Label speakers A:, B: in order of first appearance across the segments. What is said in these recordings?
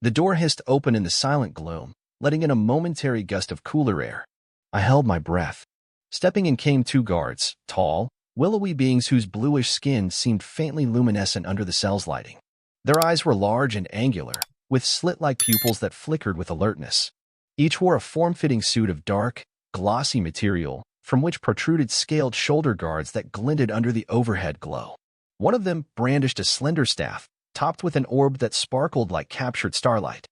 A: The door hissed open in the silent gloom, letting in a momentary gust of cooler air. I held my breath. Stepping in came two guards, tall, willowy beings whose bluish skin seemed faintly luminescent under the cell's lighting. Their eyes were large and angular, with slit-like pupils that flickered with alertness. Each wore a form-fitting suit of dark, glossy material, from which protruded scaled shoulder guards that glinted under the overhead glow. One of them brandished a slender staff, topped with an orb that sparkled like captured starlight.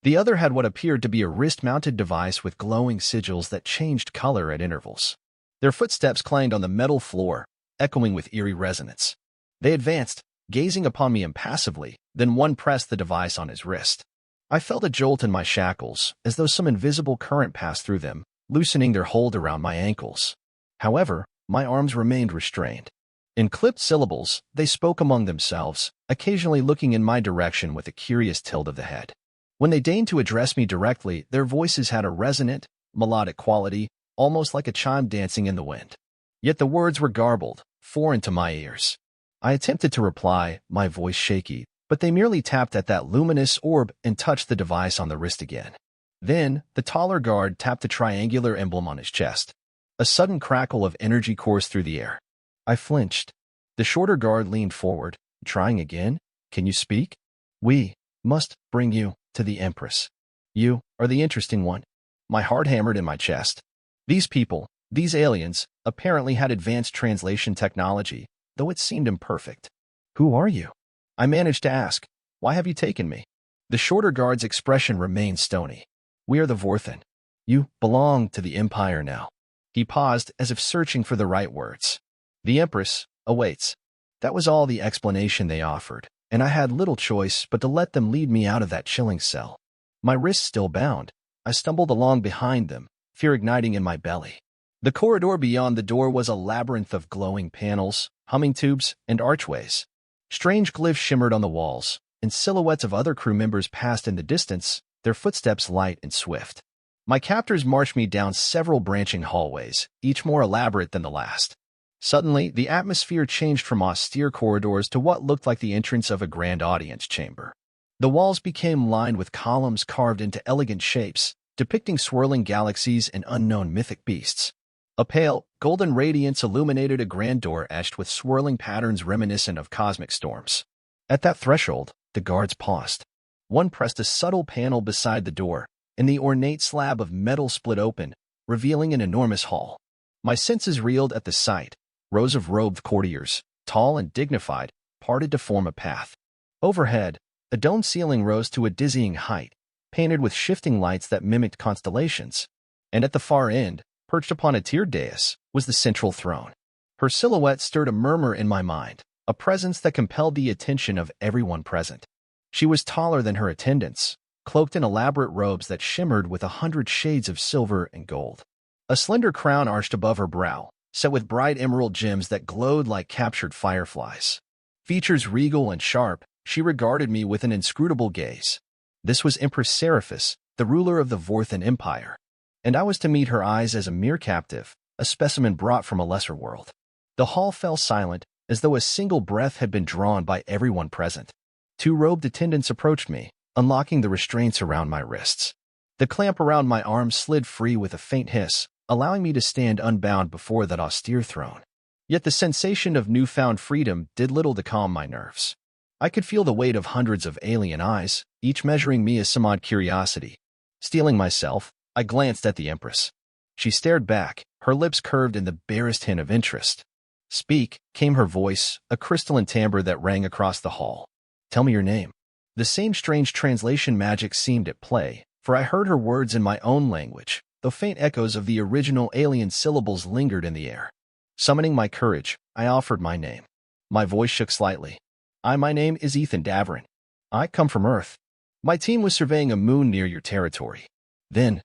A: The other had what appeared to be a wrist-mounted device with glowing sigils that changed color at intervals. Their footsteps clanged on the metal floor, echoing with eerie resonance. They advanced, gazing upon me impassively, then one pressed the device on his wrist. I felt a jolt in my shackles, as though some invisible current passed through them, loosening their hold around my ankles. However, my arms remained restrained. In clipped syllables, they spoke among themselves, occasionally looking in my direction with a curious tilt of the head. When they deigned to address me directly, their voices had a resonant, melodic quality, almost like a chime dancing in the wind. Yet the words were garbled, foreign to my ears. I attempted to reply, my voice shaky, but they merely tapped at that luminous orb and touched the device on the wrist again. Then, the taller guard tapped the triangular emblem on his chest. A sudden crackle of energy coursed through the air. I flinched. The shorter guard leaned forward, trying again. Can you speak? We must bring you to the Empress. You are the interesting one. My heart hammered in my chest. These people, these aliens, apparently had advanced translation technology, though it seemed imperfect. Who are you? I managed to ask. Why have you taken me? The shorter guard's expression remained stony. We are the Vorthen. You belong to the Empire now. He paused as if searching for the right words. The Empress awaits. That was all the explanation they offered, and I had little choice but to let them lead me out of that chilling cell. My wrists still bound, I stumbled along behind them, fear igniting in my belly. The corridor beyond the door was a labyrinth of glowing panels, humming tubes, and archways. Strange glyphs shimmered on the walls, and silhouettes of other crew members passed in the distance, their footsteps light and swift. My captors marched me down several branching hallways, each more elaborate than the last. Suddenly, the atmosphere changed from austere corridors to what looked like the entrance of a grand audience chamber. The walls became lined with columns carved into elegant shapes, depicting swirling galaxies and unknown mythic beasts. A pale, golden radiance illuminated a grand door etched with swirling patterns reminiscent of cosmic storms. At that threshold, the guards paused. One pressed a subtle panel beside the door, and the ornate slab of metal split open, revealing an enormous hall. My senses reeled at the sight. Rows of robed courtiers, tall and dignified, parted to form a path. Overhead, a dome ceiling rose to a dizzying height, painted with shifting lights that mimicked constellations. And at the far end, perched upon a tiered dais, was the central throne. Her silhouette stirred a murmur in my mind, a presence that compelled the attention of everyone present. She was taller than her attendants, cloaked in elaborate robes that shimmered with 100 shades of silver and gold. A slender crown arched above her brow, set with bright emerald gems that glowed like captured fireflies. Features regal and sharp, she regarded me with an inscrutable gaze. This was Empress Seraphis, the ruler of the Vorthen Empire, and I was to meet her eyes as a mere captive, a specimen brought from a lesser world. The hall fell silent, as though a single breath had been drawn by everyone present. Two robed attendants approached me, unlocking the restraints around my wrists. The clamp around my arms slid free with a faint hiss, allowing me to stand unbound before that austere throne. Yet the sensation of newfound freedom did little to calm my nerves. I could feel the weight of hundreds of alien eyes, each measuring me as some odd curiosity. Steeling myself, I glanced at the Empress. She stared back, her lips curved in the barest hint of interest. Speak, came her voice, a crystalline timbre that rang across the hall. Tell me your name. The same strange translation magic seemed at play, for I heard her words in my own language, though faint echoes of the original alien syllables lingered in the air. Summoning my courage, I offered my name. My voice shook slightly. My name is Ethan Davrin. I come from Earth. My team was surveying a moon near your territory. Then,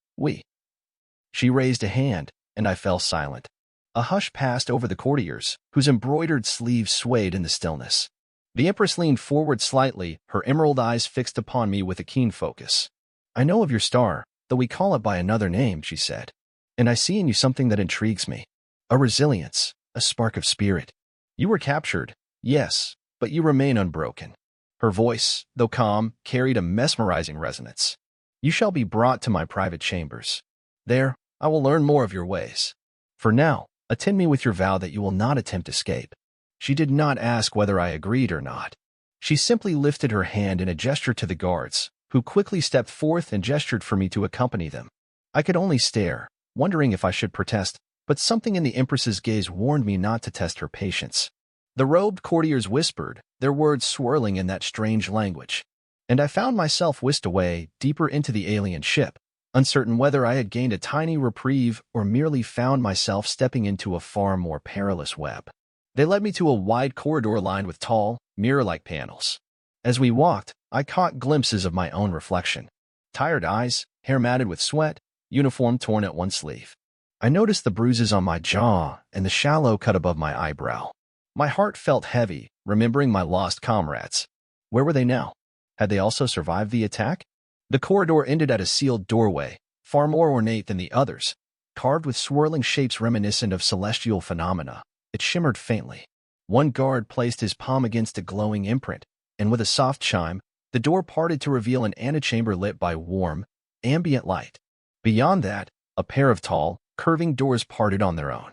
A: She raised a hand, and I fell silent. A hush passed over the courtiers, whose embroidered sleeves swayed in the stillness. The Empress leaned forward slightly, her emerald eyes fixed upon me with a keen focus. I know of your star, though we call it by another name, she said. And I see in you something that intrigues me. A resilience, a spark of spirit. You were captured, yes, but you remain unbroken. Her voice, though calm, carried a mesmerizing resonance. "You shall be brought to my private chambers. There, I will learn more of your ways. For now, attend me with your vow that you will not attempt escape." She did not ask whether I agreed or not. She simply lifted her hand in a gesture to the guards, who quickly stepped forth and gestured for me to accompany them. I could only stare, wondering if I should protest, but something in the Empress's gaze warned me not to test her patience. The robed courtiers whispered, their words swirling in that strange language, and I found myself whisked away, deeper into the alien ship, uncertain whether I had gained a tiny reprieve or merely found myself stepping into a far more perilous web. They led me to a wide corridor lined with tall, mirror-like panels. As we walked, I caught glimpses of my own reflection. Tired eyes, hair matted with sweat, uniform torn at one sleeve. I noticed the bruises on my jaw and the shallow cut above my eyebrow. My heart felt heavy, remembering my lost comrades. Where were they now? Had they also survived the attack? The corridor ended at a sealed doorway, far more ornate than the others. Carved with swirling shapes reminiscent of celestial phenomena, it shimmered faintly. One guard placed his palm against a glowing imprint, and with a soft chime, the door parted to reveal an antechamber lit by warm, ambient light. Beyond that, a pair of tall, curving doors parted on their own.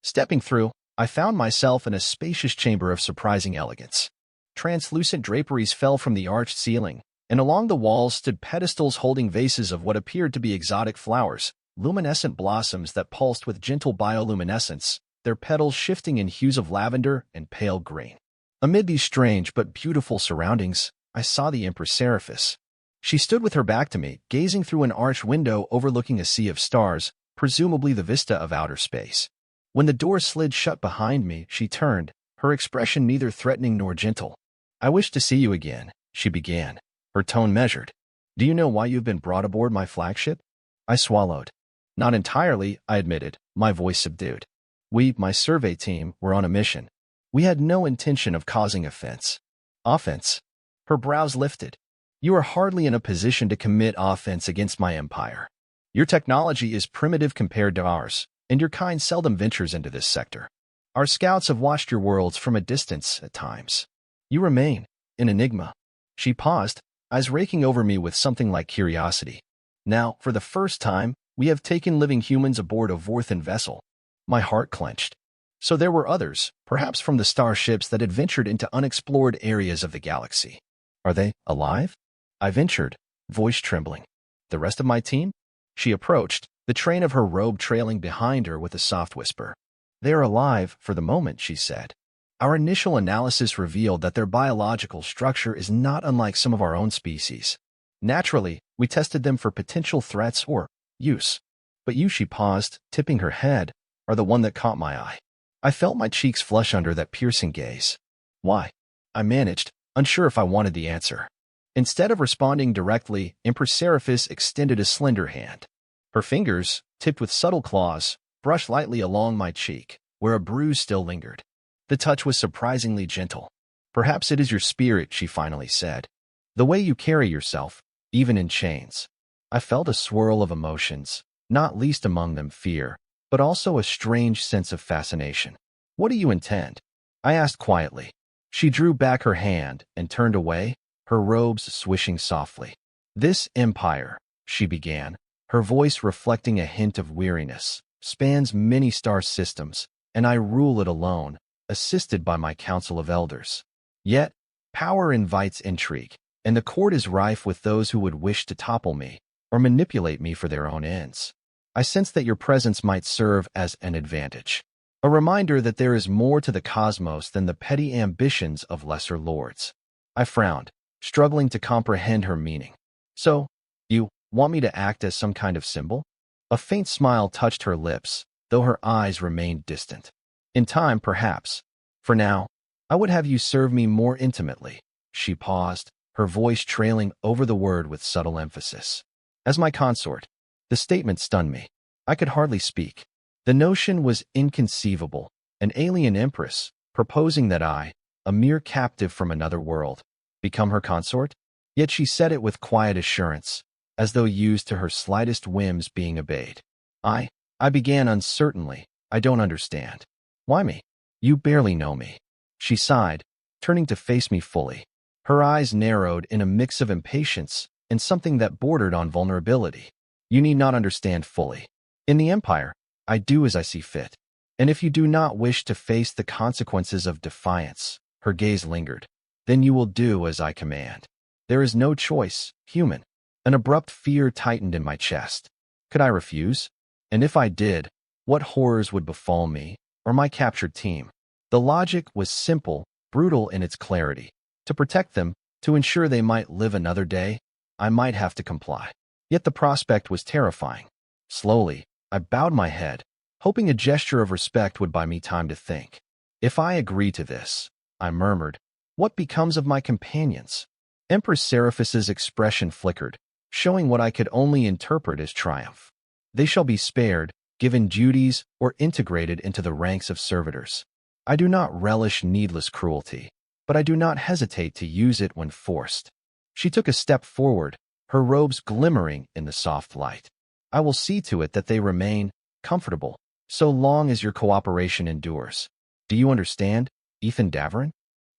A: Stepping through, I found myself in a spacious chamber of surprising elegance. Translucent draperies fell from the arched ceiling, and along the walls stood pedestals holding vases of what appeared to be exotic flowers, luminescent blossoms that pulsed with gentle bioluminescence, their petals shifting in hues of lavender and pale green. Amid these strange but beautiful surroundings, I saw the Empress Seraphis. She stood with her back to me, gazing through an arched window overlooking a sea of stars, presumably the vista of outer space. When the door slid shut behind me, she turned, her expression neither threatening nor gentle. "I wish to see you again," she began, her tone measured. "Do you know why you've been brought aboard my flagship?" I swallowed. "Not entirely," I admitted, my voice subdued. "We, my survey team, were on a mission. We had no intention of causing offense." "Offense?" Her brows lifted. "You are hardly in a position to commit offense against my empire. Your technology is primitive compared to ours, and your kind seldom ventures into this sector. Our scouts have watched your worlds from a distance at times. You remain an enigma." She paused, eyes raking over me with something like curiosity. "Now, for the first time, we have taken living humans aboard a Vorthan vessel." My heart clenched. So there were others, perhaps from the starships that had ventured into unexplored areas of the galaxy. "Are they alive?" I ventured, voice trembling. "The rest of my team?" She approached, the train of her robe trailing behind her with a soft whisper. "They are alive for the moment," she said. "Our initial analysis revealed that their biological structure is not unlike some of our own species. Naturally, we tested them for potential threats or use. But you," she paused, tipping her head, "are the one that caught my eye." I felt my cheeks flush under that piercing gaze. "Why?" I managed, unsure if I wanted the answer. Instead of responding directly, Empress Seraphis extended a slender hand. Her fingers, tipped with subtle claws, brushed lightly along my cheek, where a bruise still lingered. The touch was surprisingly gentle. "Perhaps it is your spirit," she finally said. "The way you carry yourself, even in chains." I felt a swirl of emotions, not least among them fear, but also a strange sense of fascination. "What do you intend?" I asked quietly. She drew back her hand and turned away, her robes swishing softly. "This empire," she began, her voice reflecting a hint of weariness, "spans many star systems, and I rule it alone, assisted by my council of elders. Yet, power invites intrigue, and the court is rife with those who would wish to topple me or manipulate me for their own ends. I sense that your presence might serve as an advantage, a reminder that there is more to the cosmos than the petty ambitions of lesser lords." I frowned, struggling to comprehend her meaning. "So, you want me to act as some kind of symbol?" A faint smile touched her lips, though her eyes remained distant. "In time, perhaps. For now, I would have you serve me more intimately." She paused, her voice trailing over the word with subtle emphasis. "As my consort." The statement stunned me. I could hardly speak. The notion was inconceivable. An alien empress, proposing that I, a mere captive from another world, become her consort? Yet she said it with quiet assurance, as though used to her slightest whims being obeyed. I began uncertainly. "I don't understand." "Why me? You barely know me." She sighed, turning to face me fully. Her eyes narrowed in a mix of impatience and something that bordered on vulnerability. You need not understand fully. In the Empire, I do as I see fit. And if you do not wish to face the consequences of defiance, her gaze lingered, then you will do as I command. There is no choice, human. An abrupt fear tightened in my chest. Could I refuse? And if I did, what horrors would befall me or my captured team? The logic was simple, brutal in its clarity. To protect them, to ensure they might live another day, I might have to comply. Yet the prospect was terrifying. Slowly, I bowed my head, hoping a gesture of respect would buy me time to think. If I agree to this, I murmured, what becomes of my companions? Empress Seraphis's expression flickered, showing what I could only interpret as triumph. They shall be spared, given duties, or integrated into the ranks of servitors. I do not relish needless cruelty, but I do not hesitate to use it when forced. She took a step forward, her robes glimmering in the soft light. I will see to it that they remain comfortable, so long as your cooperation endures. Do you understand, Ethan Daverin?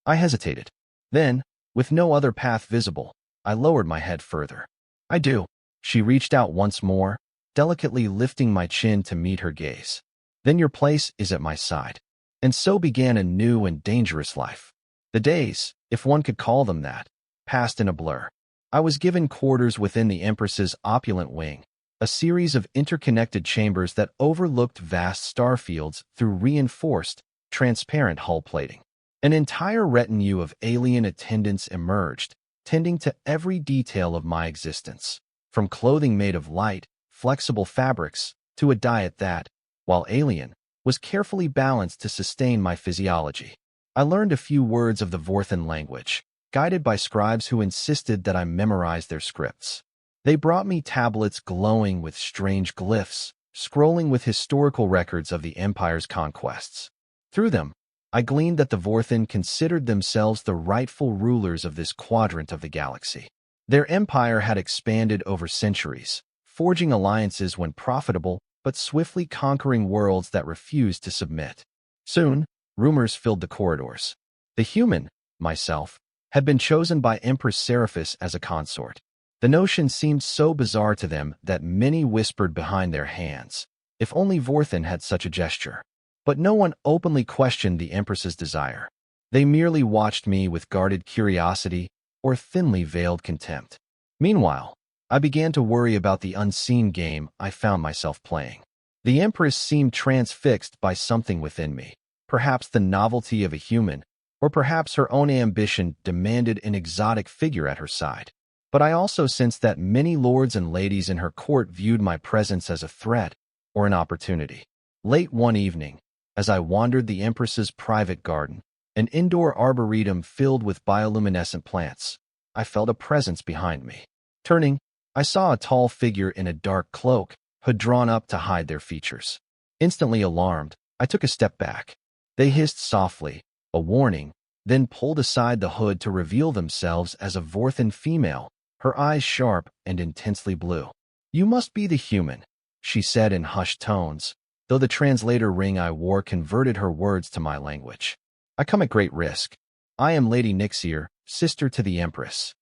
A: I hesitated. Then, with no other path visible, I lowered my head further. I do. She reached out once more, delicately lifting my chin to meet her gaze. Then your place is at my side. And so began a new and dangerous life. The days, if one could call them that, passed in a blur. I was given quarters within the Empress's opulent wing, a series of interconnected chambers that overlooked vast starfields through reinforced, transparent hull plating. An entire retinue of alien attendants emerged, tending to every detail of my existence, from clothing made of light, flexible fabrics, to a diet that, while alien, was carefully balanced to sustain my physiology. I learned a few words of the Vorthan language, guided by scribes who insisted that I memorize their scripts. They brought me tablets glowing with strange glyphs, scrolling with historical records of the Empire's conquests. Through them, I gleaned that the Vorthan considered themselves the rightful rulers of this quadrant of the galaxy. Their empire had expanded over centuries, forging alliances when profitable, but swiftly conquering worlds that refused to submit. Soon, rumors filled the corridors. The human, myself, had been chosen by Empress Seraphis as a consort. The notion seemed so bizarre to them that many whispered behind their hands, if only Vorthan had such a gesture. But no one openly questioned the Empress's desire. They merely watched me with guarded curiosity or thinly veiled contempt. Meanwhile, I began to worry about the unseen game I found myself playing. The Empress seemed transfixed by something within me, perhaps the novelty of a human, or perhaps her own ambition demanded an exotic figure at her side. But I also sensed that many lords and ladies in her court viewed my presence as a threat or an opportunity. Late one evening, as I wandered the Empress's private garden, an indoor arboretum filled with bioluminescent plants, I felt a presence behind me. Turning, I saw a tall figure in a dark cloak, hood drawn up to hide their features. Instantly alarmed, I took a step back. They hissed softly, a warning, then pulled aside the hood to reveal themselves as a Vorthan female, her eyes sharp and intensely blue. "You must be the human," she said in hushed tones, though the translator ring I wore converted her words to my language. "I come at great risk. I am Lady Nixier, sister to the Empress."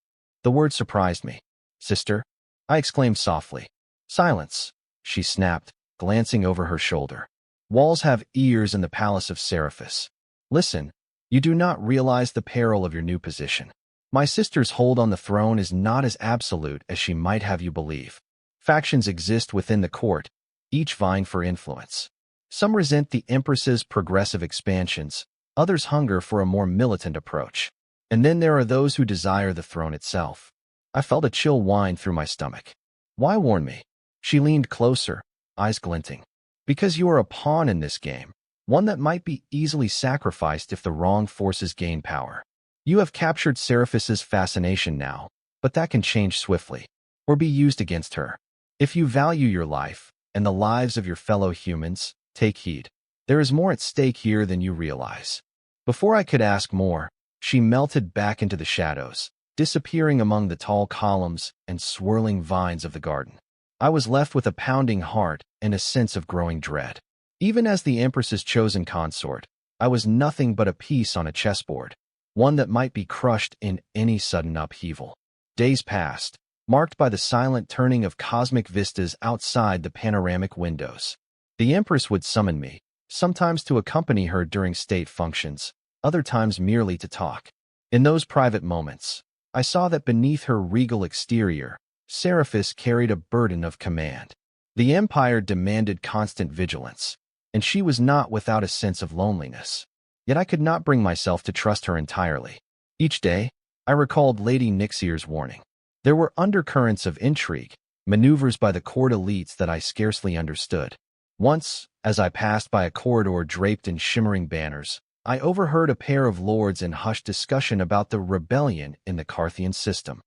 A: The word surprised me. "Sister?" I exclaimed softly. "Silence," she snapped, glancing over her shoulder. "Walls have ears in the palace of Seraphis. Listen, you do not realize the peril of your new position. My sister's hold on the throne is not as absolute as she might have you believe. Factions exist within the court, each vying for influence. Some resent the Empress's progressive expansions, others hunger for a more militant approach. And then there are those who desire the throne itself." I felt a chill wind through my stomach. "Why warn me?" She leaned closer, eyes glinting. "Because you are a pawn in this game, one that might be easily sacrificed if the wrong forces gain power. You have captured Seraphis's fascination now, but that can change swiftly, or be used against her. If you value your life, and the lives of your fellow humans, take heed. There is more at stake here than you realize." Before I could ask more, she melted back into the shadows, disappearing among the tall columns and swirling vines of the garden. I was left with a pounding heart and a sense of growing dread. Even as the Empress's chosen consort, I was nothing but a piece on a chessboard. one that might be crushed in any sudden upheaval. Days passed, marked by the silent turning of cosmic vistas outside the panoramic windows. The Empress would summon me, sometimes to accompany her during state functions, other times merely to talk. In those private moments, I saw that beneath her regal exterior, Seraphis carried a burden of command. The Empire demanded constant vigilance, and she was not without a sense of loneliness. Yet I could not bring myself to trust her entirely. Each day, I recalled Lady Nixier's warning. There were undercurrents of intrigue, maneuvers by the court elites that I scarcely understood. Once, as I passed by a corridor draped in shimmering banners, I overheard a pair of lords in hushed discussion about the rebellion in the Carthian system.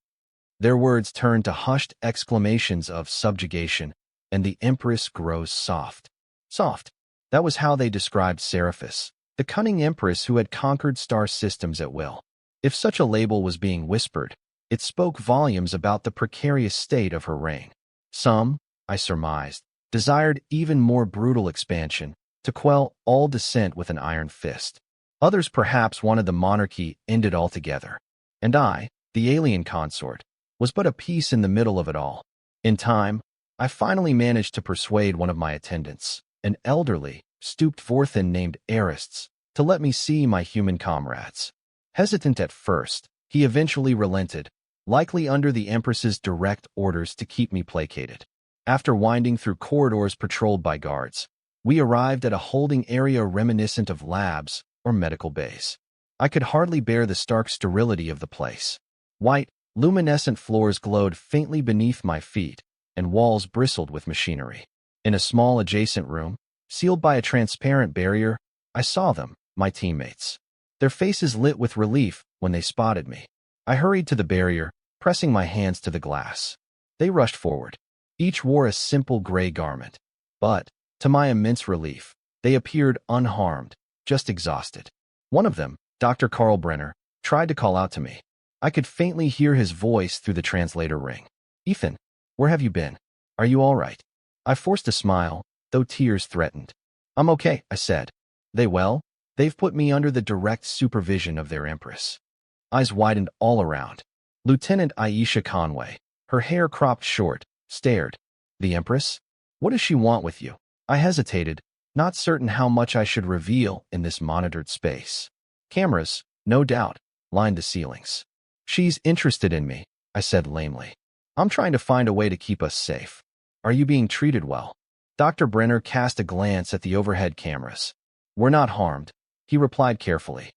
A: Their words turned to hushed exclamations of subjugation, and the Empress grows soft. Soft. That was how they described Seraphis, the cunning Empress who had conquered star systems at will. If such a label was being whispered, it spoke volumes about the precarious state of her reign. Some, I surmised, desired even more brutal expansion, to quell all dissent with an iron fist. Others perhaps wanted the monarchy ended altogether. And I, the alien consort, was but a piece in the middle of it all. In time, I finally managed to persuade one of my attendants, an elderly, stooped Vorthin named Arists, to let me see my human comrades. Hesitant at first, he eventually relented, likely under the Empress's direct orders to keep me placated. After winding through corridors patrolled by guards, we arrived at a holding area reminiscent of labs or medical bays. I could hardly bear the stark sterility of the place. White, luminescent floors glowed faintly beneath my feet, and walls bristled with machinery. In a small adjacent room, sealed by a transparent barrier, I saw them, my teammates. Their faces lit with relief when they spotted me. I hurried to the barrier, pressing my hands to the glass. They rushed forward. Each wore a simple gray garment. But, to my immense relief, they appeared unharmed, just exhausted. One of them, Dr. Karlbrenner, tried to call out to me. I could faintly hear his voice through the translator ring. "Ethan, where have you been? Are you all right?" I forced a smile, though tears threatened. "I'm okay," I said. "They well? They've put me under the direct supervision of their Empress." Eyes widened all around. Lieutenant Aisha Conway, her hair cropped short, stared. "The Empress? What does she want with you?" I hesitated, not certain how much I should reveal in this monitored space. Cameras, no doubt, lined the ceilings. "She's interested in me," I said lamely. "I'm trying to find a way to keep us safe. Are you being treated well?" Dr. Brenner cast a glance at the overhead cameras. "We're not harmed," he replied carefully.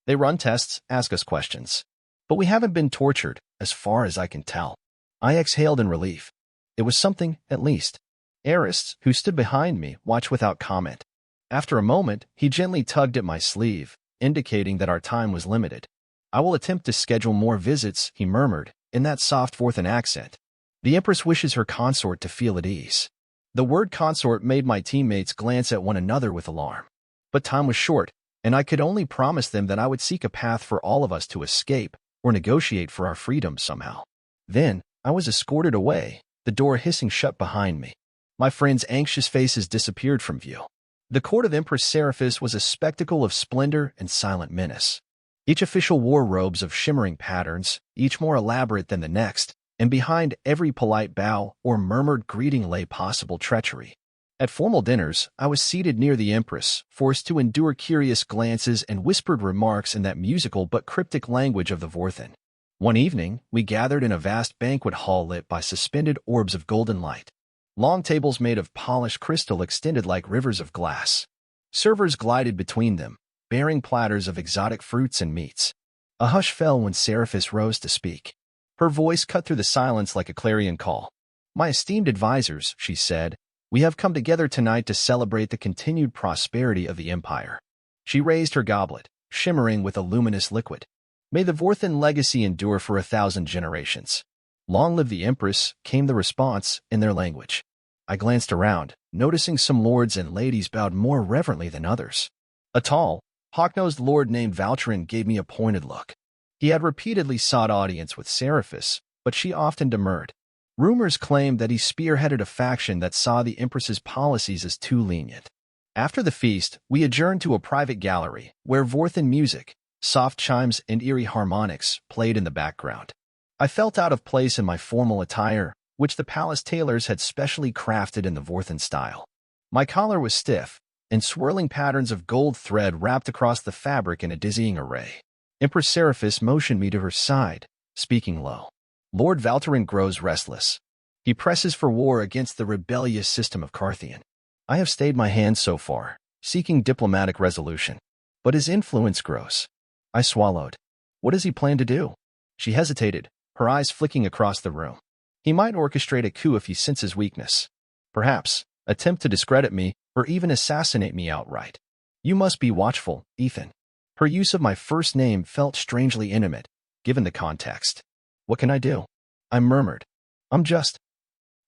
A: "They run tests, ask us questions. But we haven't been tortured, as far as I can tell." I exhaled in relief. It was something, at least. Arists, who stood behind me, watched without comment. After a moment, he gently tugged at my sleeve, indicating that our time was limited. "I will attempt to schedule more visits," he murmured, in that soft Vorthin accent. "The Empress wishes her consort to feel at ease." The word consort made my teammates glance at one another with alarm. But time was short, and I could only promise them that I would seek a path for all of us to escape or negotiate for our freedom somehow. Then, I was escorted away, the door hissing shut behind me. My friends' anxious faces disappeared from view. The court of Empress Seraphis was a spectacle of splendor and silent menace. Each official wore robes of shimmering patterns, each more elaborate than the next, and behind every polite bow or murmured greeting lay possible treachery. At formal dinners, I was seated near the Empress, forced to endure curious glances and whispered remarks in that musical but cryptic language of the Vorthin. One evening, we gathered in a vast banquet hall lit by suspended orbs of golden light. Long tables made of polished crystal extended like rivers of glass. Servers glided between them, bearing platters of exotic fruits and meats. A hush fell when Seraphis rose to speak. Her voice cut through the silence like a clarion call. "My esteemed advisors," she said, "we have come together tonight to celebrate the continued prosperity of the Empire." She raised her goblet, shimmering with a luminous liquid. "May the Vorthin legacy endure for 1,000 generations." "Long live the Empress," came the response in their language. I glanced around, noticing some lords and ladies bowed more reverently than others. A tall, hawk-nosed lord named Valtrin gave me a pointed look. He had repeatedly sought audience with Seraphis, but she often demurred. Rumors claimed that he spearheaded a faction that saw the Empress's policies as too lenient. After the feast, we adjourned to a private gallery, where Vorthin music, Soft chimes and eerie harmonics played in the background. I felt out of place in my formal attire, which the palace tailors had specially crafted in the Vorthen style. My collar was stiff, and swirling patterns of gold thread wrapped across the fabric in a dizzying array. Empress Seraphis motioned me to her side, speaking low. Lord Valterin grows restless. He presses for war against the rebellious system of Carthian. I have stayed my hand so far, seeking diplomatic resolution. But his influence grows. I swallowed. What does he plan to do? She hesitated, her eyes flicking across the room. He might orchestrate a coup if he senses weakness. Perhaps attempt to discredit me or even assassinate me outright. You must be watchful, Ethan. Her use of my first name felt strangely intimate, given the context. What can I do? I murmured. I'm just...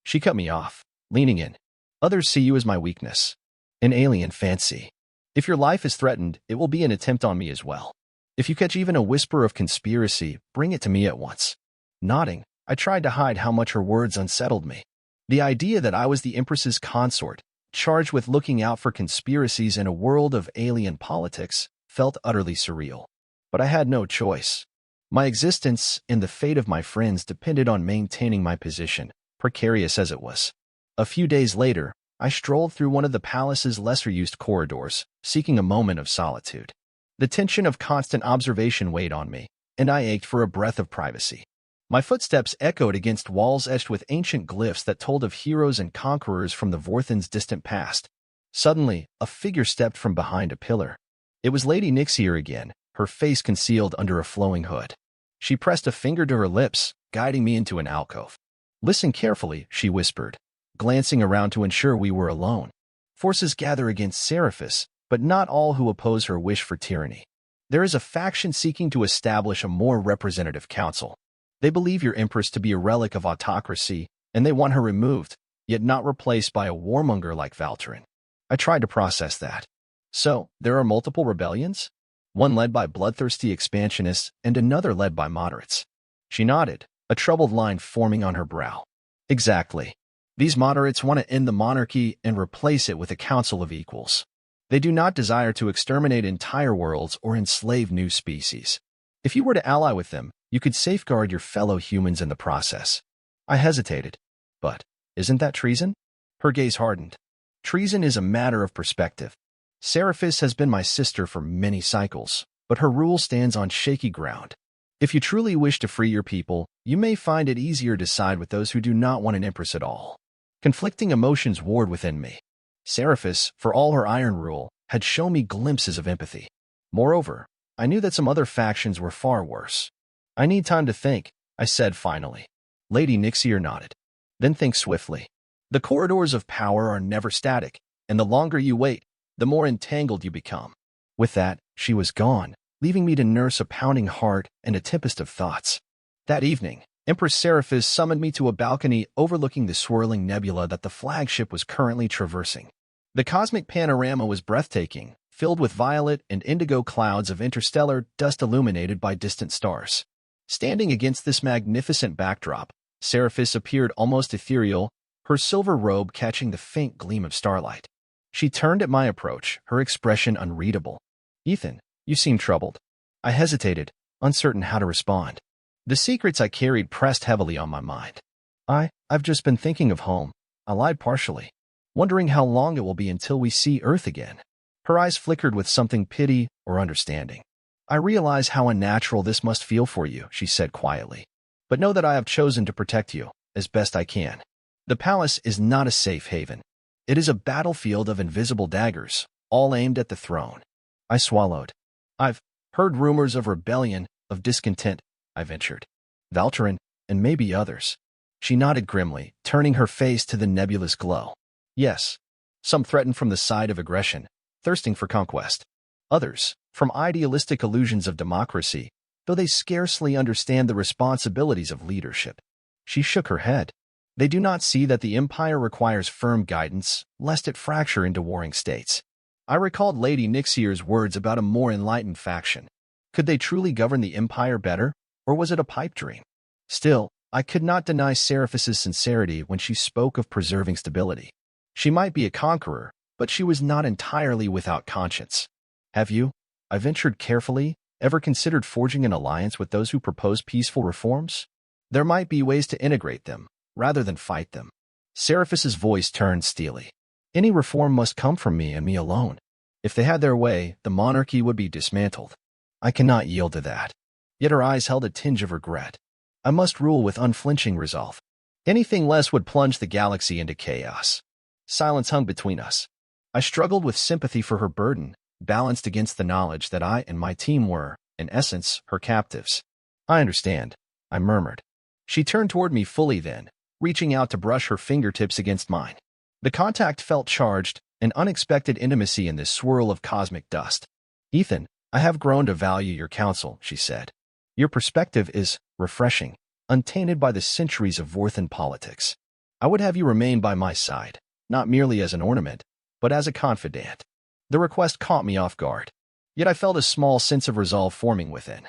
A: She cut me off, leaning in. Others see you as my weakness. An alien fancy. If your life is threatened, it will be an attempt on me as well. If you catch even a whisper of conspiracy, bring it to me at once. Nodding, I tried to hide how much her words unsettled me. The idea that I was the Empress's consort, charged with looking out for conspiracies in a world of alien politics, felt utterly surreal. But I had no choice. My existence and the fate of my friends depended on maintaining my position, precarious as it was. A few days later, I strolled through one of the palace's lesser-used corridors, seeking a moment of solitude. The tension of constant observation weighed on me, and I ached for a breath of privacy. My footsteps echoed against walls etched with ancient glyphs that told of heroes and conquerors from the Vorthen's distant past. Suddenly, a figure stepped from behind a pillar. It was Lady Nixier again, her face concealed under a flowing hood. She pressed a finger to her lips, guiding me into an alcove. Listen carefully, she whispered, glancing around to ensure we were alone. Forces gather against Seraphis, but not all who oppose her wish for tyranny. There is a faction seeking to establish a more representative council. They believe your empress to be a relic of autocracy, and they want her removed, yet not replaced by a warmonger like Valterin. I tried to process that. So, there are multiple rebellions? One led by bloodthirsty expansionists and another led by moderates. She nodded, a troubled line forming on her brow. Exactly. These moderates want to end the monarchy and replace it with a council of equals. They do not desire to exterminate entire worlds or enslave new species. If you were to ally with them, you could safeguard your fellow humans in the process. I hesitated. But, isn't that treason? Her gaze hardened. Treason is a matter of perspective. Seraphis has been my sister for many cycles, but her rule stands on shaky ground. If you truly wish to free your people, you may find it easier to side with those who do not want an empress at all. Conflicting emotions warred within me. Seraphis, for all her iron rule, had shown me glimpses of empathy. Moreover, I knew that some other factions were far worse. I need time to think, I said finally. Lady Nixier nodded. Then think swiftly. The corridors of power are never static, and the longer you wait, the more entangled you become. With that, she was gone, leaving me to nurse a pounding heart and a tempest of thoughts. That evening, Empress Seraphis summoned me to a balcony overlooking the swirling nebula that the flagship was currently traversing. The cosmic panorama was breathtaking, filled with violet and indigo clouds of interstellar dust illuminated by distant stars. Standing against this magnificent backdrop, Seraphis appeared almost ethereal, her silver robe catching the faint gleam of starlight. She turned at my approach, her expression unreadable. Ethan, you seem troubled. I hesitated, uncertain how to respond. The secrets I carried pressed heavily on my mind. I've just been thinking of home. I lied partially, wondering how long it will be until we see Earth again. Her eyes flickered with something pity or understanding. I realize how unnatural this must feel for you, she said quietly. But know that I have chosen to protect you, as best I can. The palace is not a safe haven. It is a battlefield of invisible daggers, all aimed at the throne. I swallowed. I've heard rumors of rebellion, of discontent, I ventured. Valterin, and maybe others. She nodded grimly, turning her face to the nebulous glow. Yes, some threaten from the side of aggression, thirsting for conquest. Others, from idealistic illusions of democracy, though they scarcely understand the responsibilities of leadership. She shook her head. They do not see that the empire requires firm guidance, lest it fracture into warring states. I recalled Lady Nixier's words about a more enlightened faction. Could they truly govern the empire better, or was it a pipe dream? Still, I could not deny Seraphis's sincerity when she spoke of preserving stability. She might be a conqueror, but she was not entirely without conscience. Have you? I ventured carefully, Ever considered forging an alliance with those who propose peaceful reforms? There might be ways to integrate them, rather than fight them. Seraphis's voice turned steely. Any reform must come from me and me alone. If they had their way, the monarchy would be dismantled. I cannot yield to that. Yet her eyes held a tinge of regret. I must rule with unflinching resolve. Anything less would plunge the galaxy into chaos. Silence hung between us. I struggled with sympathy for her burden, balanced against the knowledge that I and my team were, in essence, her captives. I understand, I murmured. She turned toward me fully then, reaching out to brush her fingertips against mine. The contact felt charged, an unexpected intimacy in this swirl of cosmic dust. Ethan, I have grown to value your counsel, she said. Your perspective is refreshing, untainted by the centuries of Vorthan politics. I would have you remain by my side, not merely as an ornament, but as a confidant. The request caught me off guard. Yet I felt a small sense of resolve forming within.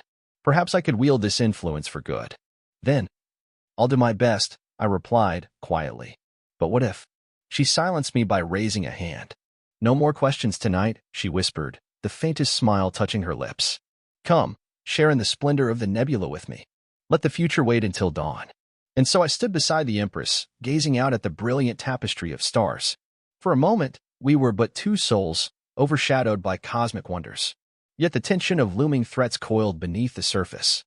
A: Perhaps I could wield this influence for good. Then, I'll do my best, I replied, quietly. But what if? She silenced me by raising a hand. No more questions tonight, she whispered, the faintest smile touching her lips. Come, share in the splendor of the nebula with me. Let the future wait until dawn. And so I stood beside the Empress, gazing out at the brilliant tapestry of stars. For a moment, we were but two souls, overshadowed by cosmic wonders. Yet the tension of looming threats coiled beneath the surface.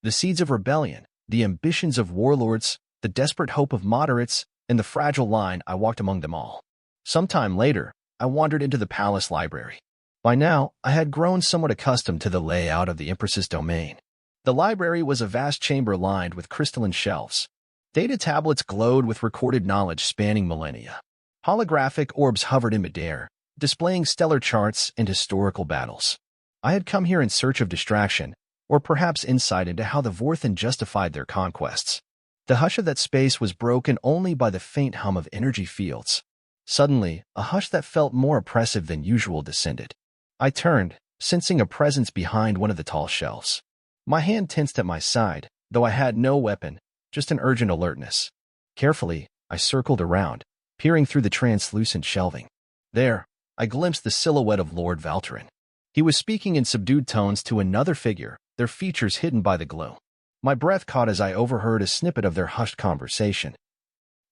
A: The seeds of rebellion, the ambitions of warlords, the desperate hope of moderates, and the fragile line I walked among them all. Some time later, I wandered into the palace library. By now, I had grown somewhat accustomed to the layout of the Empress's domain. The library was a vast chamber lined with crystalline shelves. Data tablets glowed with recorded knowledge spanning millennia. Holographic orbs hovered in midair, displaying stellar charts and historical battles. I had come here in search of distraction, or perhaps insight into how the Vorthan justified their conquests. The hush of that space was broken only by the faint hum of energy fields. Suddenly, a hush that felt more oppressive than usual descended. I turned, sensing a presence behind one of the tall shelves. My hand tensed at my side, though I had no weapon, just an urgent alertness. Carefully, I circled around, peering through the translucent shelving. There, I glimpsed the silhouette of Lord Valtrin. He was speaking in subdued tones to another figure, their features hidden by the gloom. My breath caught as I overheard a snippet of their hushed conversation.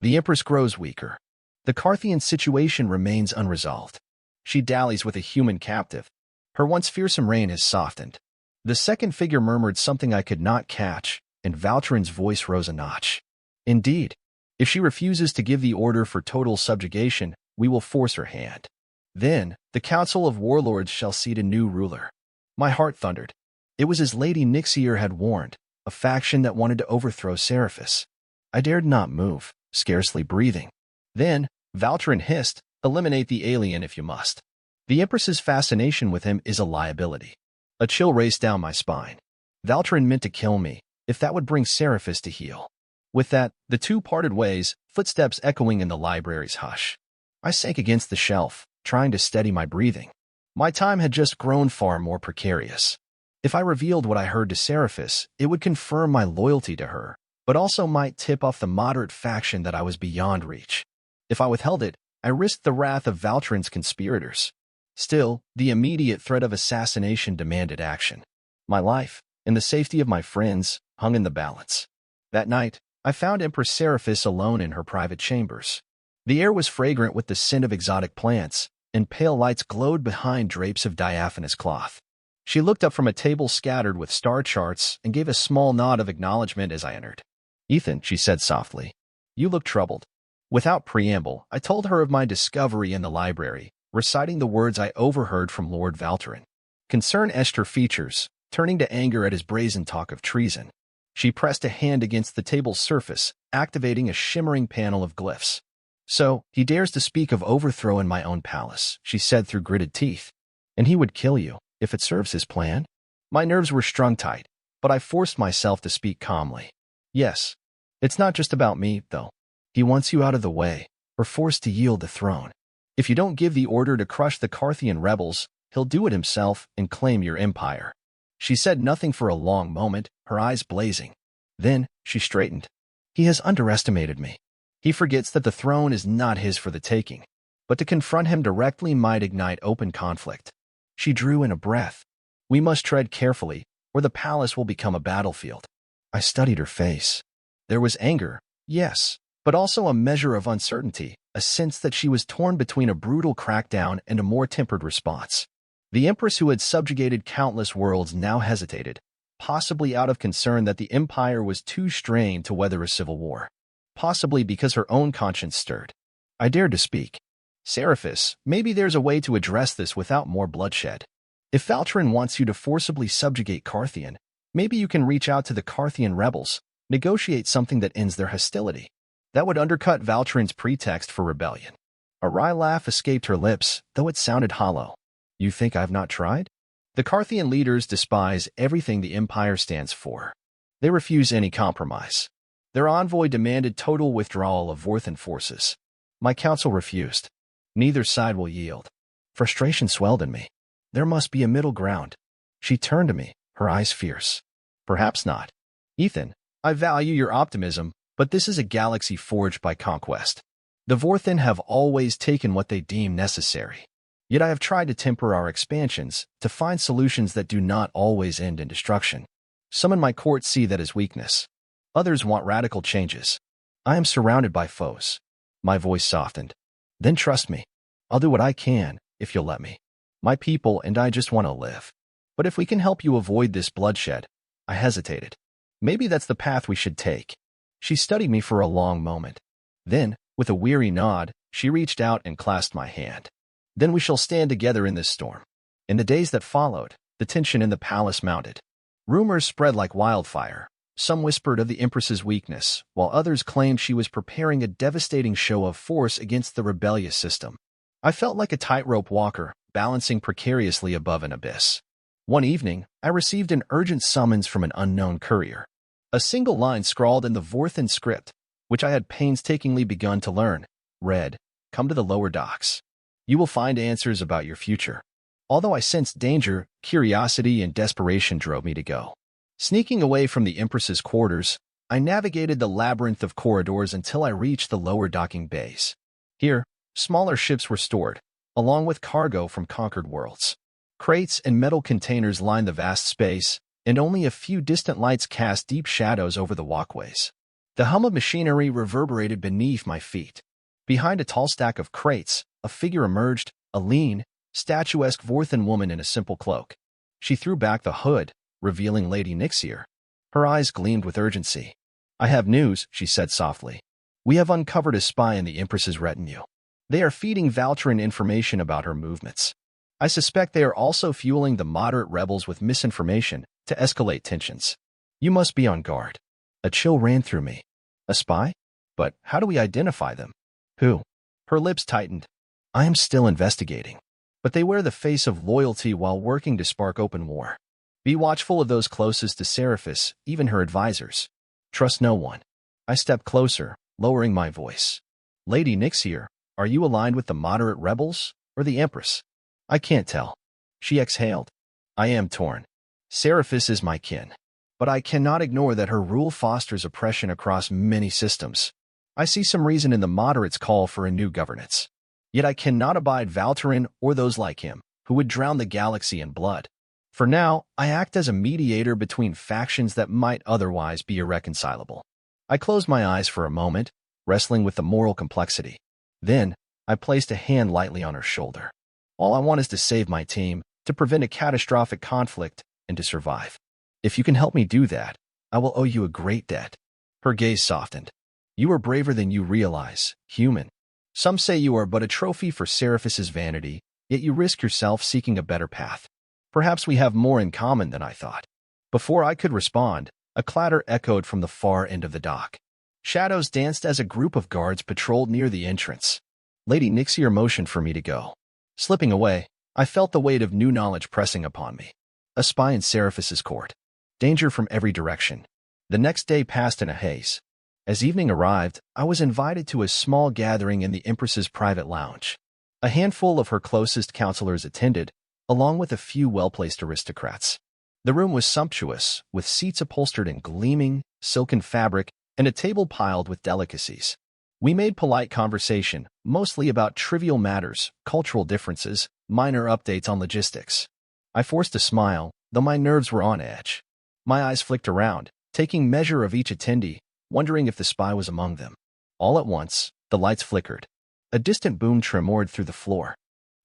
A: The Empress grows weaker. The Carthian situation remains unresolved. She dallies with a human captive. Her once fearsome reign has softened. The second figure murmured something I could not catch, and Valtrin's voice rose a notch. Indeed, if she refuses to give the order for total subjugation, we will force her hand. Then, the Council of Warlords shall seat a new ruler. My heart thundered. It was as Lady Nixier had warned, a faction that wanted to overthrow Seraphis. I dared not move, scarcely breathing. Then, Valtrin hissed, eliminate the alien if you must. The Empress's fascination with him is a liability. A chill raced down my spine. Valtrin meant to kill me, if that would bring Seraphis to heel. With that, the two parted ways, footsteps echoing in the library's hush. I sank against the shelf, trying to steady my breathing. My time had just grown far more precarious. If I revealed what I heard to Seraphis, it would confirm my loyalty to her, but also might tip off the moderate faction that I was beyond reach. If I withheld it, I risked the wrath of Valtrin's conspirators. Still, the immediate threat of assassination demanded action. My life, and the safety of my friends, hung in the balance. That night, I found Empress Seraphis alone in her private chambers. The air was fragrant with the scent of exotic plants, and pale lights glowed behind drapes of diaphanous cloth. She looked up from a table scattered with star charts and gave a small nod of acknowledgement as I entered. Ethan, she said softly, you look troubled. Without preamble, I told her of my discovery in the library, reciting the words I overheard from Lord Valtrin. Concern etched her features, turning to anger at his brazen talk of treason. She pressed a hand against the table's surface, activating a shimmering panel of glyphs. So, he dares to speak of overthrow in my own palace, she said through gritted teeth. And he would kill you, if it serves his plan? My nerves were strung tight, but I forced myself to speak calmly. Yes, it's not just about me, though. He wants you out of the way, or forced to yield the throne. If you don't give the order to crush the Carthian rebels, he'll do it himself and claim your empire. She said nothing for a long moment, her eyes blazing. Then, she straightened. He has underestimated me. He forgets that the throne is not his for the taking, but to confront him directly might ignite open conflict. She drew in a breath. We must tread carefully, or the palace will become a battlefield. I studied her face. There was anger, yes, but also a measure of uncertainty, a sense that she was torn between a brutal crackdown and a more tempered response. The Empress who had subjugated countless worlds now hesitated, possibly out of concern that the Empire was too strained to weather a civil war. Possibly because her own conscience stirred. I dared to speak. Seraphis, maybe there's a way to address this without more bloodshed. If Valtrin wants you to forcibly subjugate Carthian, maybe you can reach out to the Carthian rebels, negotiate something that ends their hostility. That would undercut Valtrin's pretext for rebellion. A wry laugh escaped her lips, though it sounded hollow. You think I've not tried? The Carthian leaders despise everything the Empire stands for. They refuse any compromise. Their envoy demanded total withdrawal of Vorthan forces. My council refused. Neither side will yield. Frustration swelled in me. There must be a middle ground. She turned to me, her eyes fierce. Perhaps not. Ethan, I value your optimism, but this is a galaxy forged by conquest. The Vorthan have always taken what they deem necessary. Yet I have tried to temper our expansions, to find solutions that do not always end in destruction. Some in my court see that as weakness. Others want radical changes. I am surrounded by foes. My voice softened. Then trust me. I'll do what I can, if you'll let me. My people and I just want to live. But if we can help you avoid this bloodshed, I hesitated. Maybe that's the path we should take. She studied me for a long moment. Then, with a weary nod, she reached out and clasped my hand. Then we shall stand together in this storm. In the days that followed, the tension in the palace mounted. Rumors spread like wildfire. Some whispered of the Empress's weakness, while others claimed she was preparing a devastating show of force against the rebellious system. I felt like a tightrope walker, balancing precariously above an abyss. One evening, I received an urgent summons from an unknown courier. A single line scrawled in the Vorthan script, which I had painstakingly begun to learn, read, "Come to the lower docks. You will find answers about your future." Although I sensed danger, curiosity and desperation drove me to go. Sneaking away from the Empress's quarters, I navigated the labyrinth of corridors until I reached the lower docking bays. Here, smaller ships were stored, along with cargo from conquered worlds. Crates and metal containers lined the vast space, and only a few distant lights cast deep shadows over the walkways. The hum of machinery reverberated beneath my feet. Behind a tall stack of crates, a figure emerged, a lean, statuesque Vorthan woman in a simple cloak. She threw back the hood, revealing Lady Nixier. Her eyes gleamed with urgency. "I have news," she said softly. "We have uncovered a spy in the Empress's retinue. They are feeding Valtrin information about her movements. I suspect they are also fueling the moderate rebels with misinformation to escalate tensions. You must be on guard." A chill ran through me. A spy? But how do we identify them? Who? Her lips tightened. I am still investigating. But they wear the face of loyalty while working to spark open war. Be watchful of those closest to Seraphis, even her advisors. Trust no one. I stepped closer, lowering my voice. "Lady Nixier, are you aligned with the moderate rebels, or the Empress?" "I can't tell." She exhaled. "I am torn. Seraphis is my kin. But I cannot ignore that her rule fosters oppression across many systems. I see some reason in the moderates' call for a new governance. Yet I cannot abide Valtrin or those like him, who would drown the galaxy in blood. For now, I act as a mediator between factions that might otherwise be irreconcilable." I closed my eyes for a moment, wrestling with the moral complexity. Then, I placed a hand lightly on her shoulder. "All I want is to save my team, to prevent a catastrophic conflict, and to survive. If you can help me do that, I will owe you a great debt." Her gaze softened. "You are braver than you realize, human. Some say you are but a trophy for Seraphis's vanity, yet you risk yourself seeking a better path. Perhaps we have more in common than I thought." Before I could respond, a clatter echoed from the far end of the dock. Shadows danced as a group of guards patrolled near the entrance. Lady Nixier motioned for me to go. Slipping away, I felt the weight of new knowledge pressing upon me. A spy in Seraphis's court. Danger from every direction. The next day passed in a haze. As evening arrived, I was invited to a small gathering in the Empress's private lounge. A handful of her closest counselors attended, along with a few well-placed aristocrats. The room was sumptuous, with seats upholstered in gleaming, silken fabric and a table piled with delicacies. We made polite conversation, mostly about trivial matters, cultural differences, minor updates on logistics. I forced a smile, though my nerves were on edge. My eyes flicked around, taking measure of each attendee, wondering if the spy was among them. All at once, the lights flickered. A distant boom tremored through the floor.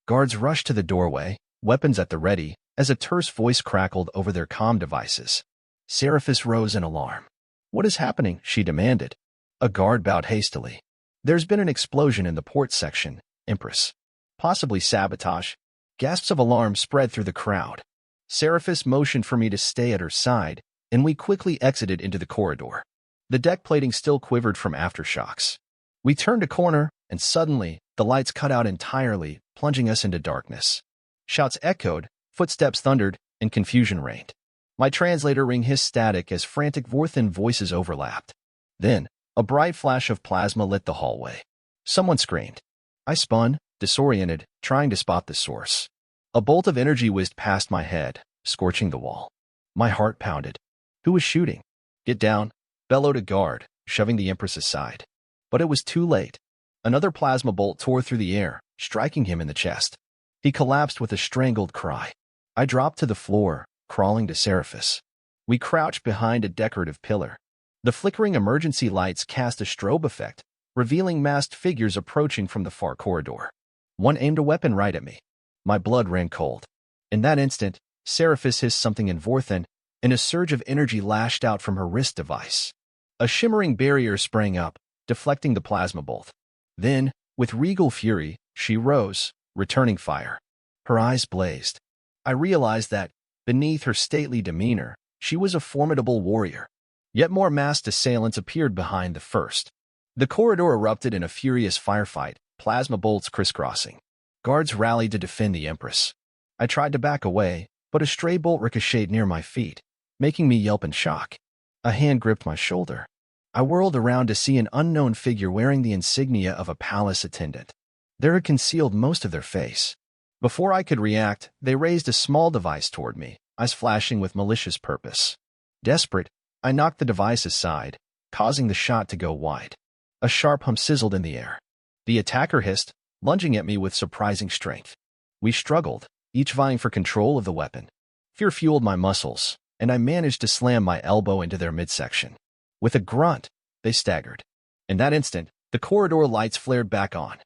A: Guards rushed to the doorway, weapons at the ready, as a terse voice crackled over their comm devices. Seraphis rose in alarm. "What is happening?" she demanded. A guard bowed hastily. "There's been an explosion in the port section, Empress. Possibly sabotage." Gasps of alarm spread through the crowd. Seraphis motioned for me to stay at her side, and we quickly exited into the corridor. The deck plating still quivered from aftershocks. We turned a corner, and suddenly, the lights cut out entirely, plunging us into darkness. Shouts echoed, footsteps thundered, and confusion reigned. My translator ring hissed static as frantic Vorthan voices overlapped. Then, a bright flash of plasma lit the hallway. Someone screamed. I spun, disoriented, trying to spot the source. A bolt of energy whizzed past my head, scorching the wall. My heart pounded. Who was shooting? "Get down," bellowed a guard, shoving the Empress aside. But it was too late. Another plasma bolt tore through the air, striking him in the chest. He collapsed with a strangled cry. I dropped to the floor, crawling to Seraphis. We crouched behind a decorative pillar. The flickering emergency lights cast a strobe effect, revealing masked figures approaching from the far corridor. One aimed a weapon right at me. My blood ran cold. In that instant, Seraphis hissed something in Vorthan, and a surge of energy lashed out from her wrist device. A shimmering barrier sprang up, deflecting the plasma bolt. Then, with regal fury, she rose, returning fire. Her eyes blazed. I realized that, beneath her stately demeanor, she was a formidable warrior. Yet more masked assailants appeared behind the first. The corridor erupted in a furious firefight, plasma bolts crisscrossing. Guards rallied to defend the Empress. I tried to back away, but a stray bolt ricocheted near my feet, making me yelp in shock. A hand gripped my shoulder. I whirled around to see an unknown figure wearing the insignia of a palace attendant. There had concealed most of their face. Before I could react, they raised a small device toward me, eyes flashing with malicious purpose. Desperate, I knocked the device aside, causing the shot to go wide. A sharp hum sizzled in the air. The attacker hissed, lunging at me with surprising strength. We struggled, each vying for control of the weapon. Fear fueled my muscles, and I managed to slam my elbow into their midsection. With a grunt, they staggered. In that instant, the corridor lights flared back on.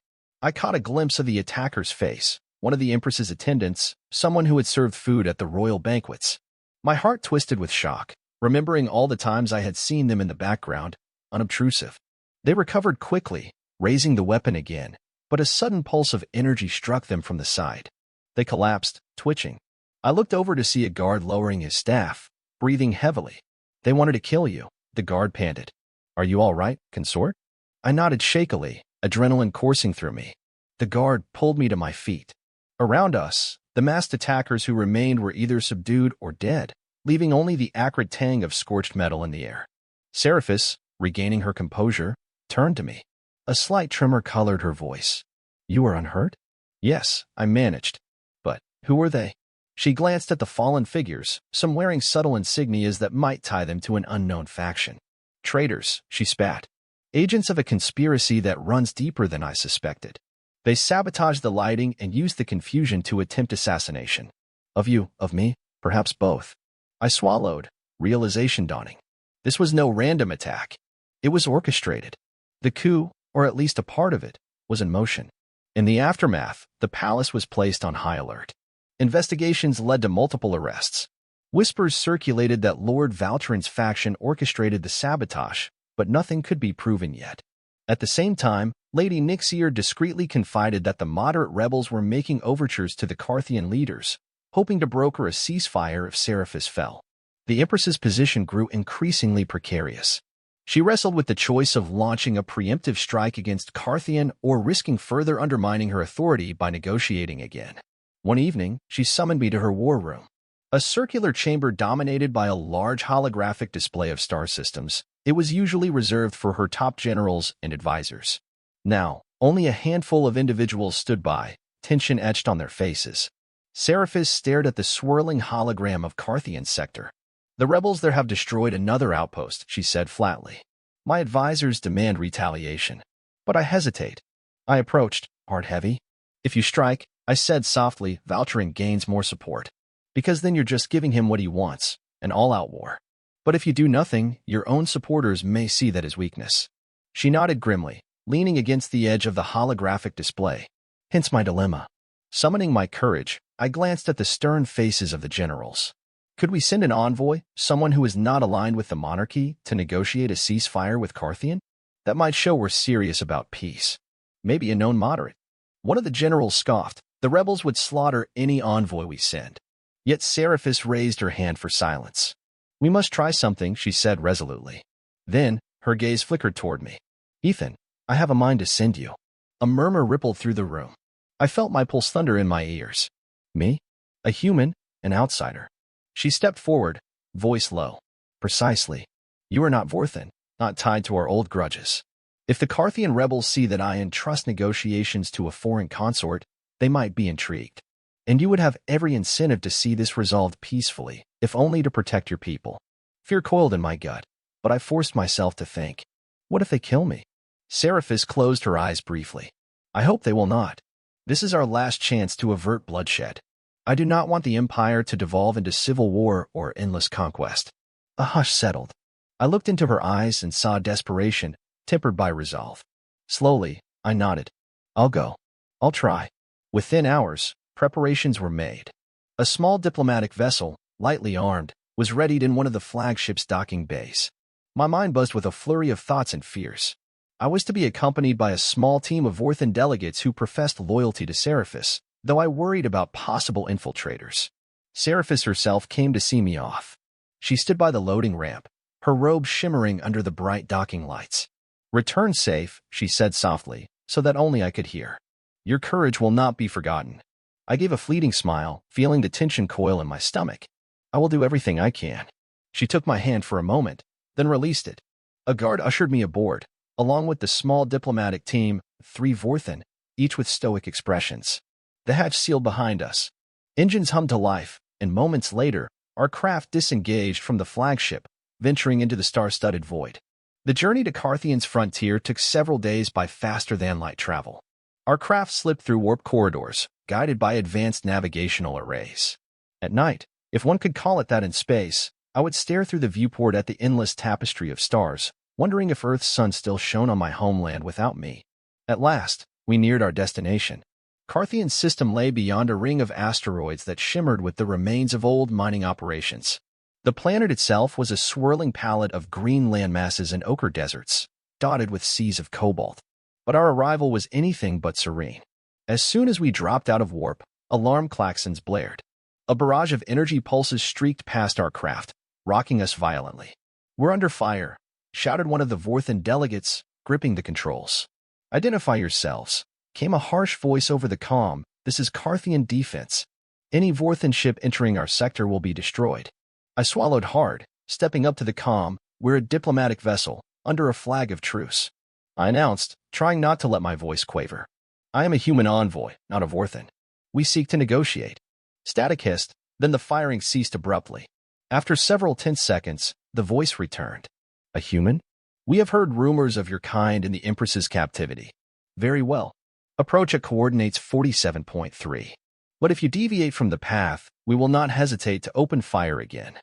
A: I caught a glimpse of the attacker's face, one of the Empress's attendants, someone who had served food at the royal banquets. My heart twisted with shock, remembering all the times I had seen them in the background, unobtrusive. They recovered quickly, raising the weapon again, but a sudden pulse of energy struck them from the side. They collapsed, twitching. I looked over to see a guard lowering his staff, breathing heavily. "They wanted to kill you," the guard panted. "Are you all right, Consort?" I nodded shakily, adrenaline coursing through me. The guard pulled me to my feet. Around us, the masked attackers who remained were either subdued or dead, leaving only the acrid tang of scorched metal in the air. Seraphis, regaining her composure, turned to me. A slight tremor colored her voice. "You are unhurt?" "Yes," I managed. "But who are they?" She glanced at the fallen figures, some wearing subtle insignias that might tie them to an unknown faction. "Traitors," she spat. "Agents of a conspiracy that runs deeper than I suspected. They sabotaged the lighting and used the confusion to attempt assassination. Of you, of me, perhaps both." I swallowed, realization dawning. This was no random attack. It was orchestrated. The coup, or at least a part of it, was in motion. In the aftermath, the palace was placed on high alert. Investigations led to multiple arrests. Whispers circulated that Lord Valtrin's faction orchestrated the sabotage, but nothing could be proven yet. At the same time, Lady Nixier discreetly confided that the moderate rebels were making overtures to the Carthian leaders, hoping to broker a ceasefire if Seraphis fell. The Empress's position grew increasingly precarious. She wrestled with the choice of launching a preemptive strike against Carthian or risking further undermining her authority by negotiating again. One evening, she summoned me to her war room. A circular chamber dominated by a large holographic display of star systems, it was usually reserved for her top generals and advisors. Now, only a handful of individuals stood by, tension etched on their faces. Seraphis stared at the swirling hologram of Carthian sector. "The rebels there have destroyed another outpost," she said flatly. "My advisors demand retaliation. But I hesitate." I approached, heart heavy. "If you strike," I said softly, "Valtrin gains more support." because then you're just giving him what he wants, an all-out war. But if you do nothing, your own supporters may see that as weakness. She nodded grimly, leaning against the edge of the holographic display. Hence my dilemma. Summoning my courage, I glanced at the stern faces of the generals. Could we send an envoy, someone who is not aligned with the monarchy, to negotiate a ceasefire with Carthian? That might show we're serious about peace. Maybe a known moderate. One of the generals scoffed. The rebels would slaughter any envoy we send. Yet Seraphis raised her hand for silence. We must try something, she said resolutely. Then, her gaze flickered toward me. Ethan, I have a mind to send you. A murmur rippled through the room. I felt my pulse thunder in my ears. Me? A human? An outsider? She stepped forward, voice low. Precisely. You are not Vorthan, not tied to our old grudges. If the Carthian rebels see that I entrust negotiations to a foreign consort, they might be intrigued. And you would have every incentive to see this resolved peacefully, if only to protect your people. Fear coiled in my gut, but I forced myself to think. What if they kill me? Seraphis closed her eyes briefly. I hope they will not. This is our last chance to avert bloodshed. I do not want the Empire to devolve into civil war or endless conquest. A hush settled. I looked into her eyes and saw desperation, tempered by resolve. Slowly, I nodded. I'll go. I'll try. Within hours, preparations were made. A small diplomatic vessel, lightly armed, was readied in one of the flagship's docking bays. My mind buzzed with a flurry of thoughts and fears. I was to be accompanied by a small team of Vorthan delegates who professed loyalty to Seraphis, though I worried about possible infiltrators. Seraphis herself came to see me off. She stood by the loading ramp, her robe shimmering under the bright docking lights. Return safe, she said softly, so that only I could hear. Your courage will not be forgotten. I gave a fleeting smile, feeling the tension coil in my stomach. I will do everything I can. She took my hand for a moment, then released it. A guard ushered me aboard, along with the small diplomatic team, 3 Vorthan, each with stoic expressions. The hatch sealed behind us. Engines hummed to life, and moments later, our craft disengaged from the flagship, venturing into the star-studded void. The journey to Carthian's frontier took several days by faster-than-light travel. Our craft slipped through warp corridors, guided by advanced navigational arrays. At night, if one could call it that in space, I would stare through the viewport at the endless tapestry of stars, wondering if Earth's sun still shone on my homeland without me. At last, we neared our destination. Carthian's system lay beyond a ring of asteroids that shimmered with the remains of old mining operations. The planet itself was a swirling palette of green landmasses and ochre deserts, dotted with seas of cobalt. But our arrival was anything but serene. As soon as we dropped out of warp, alarm klaxons blared. A barrage of energy pulses streaked past our craft, rocking us violently. We're under fire, shouted one of the Vorthan delegates, gripping the controls. Identify yourselves, came a harsh voice over the comm. This is Carthian defense. Any Vorthan ship entering our sector will be destroyed. I swallowed hard, stepping up to the comm. We're a diplomatic vessel, under a flag of truce. I announced, trying not to let my voice quaver. I am a human envoy, not a Vorthan. We seek to negotiate. Static hissed, then the firing ceased abruptly. After several tense seconds, the voice returned. A human? We have heard rumors of your kind in the Empress's captivity. Very well. Approach at coordinates 47.3. But if you deviate from the path, we will not hesitate to open fire again.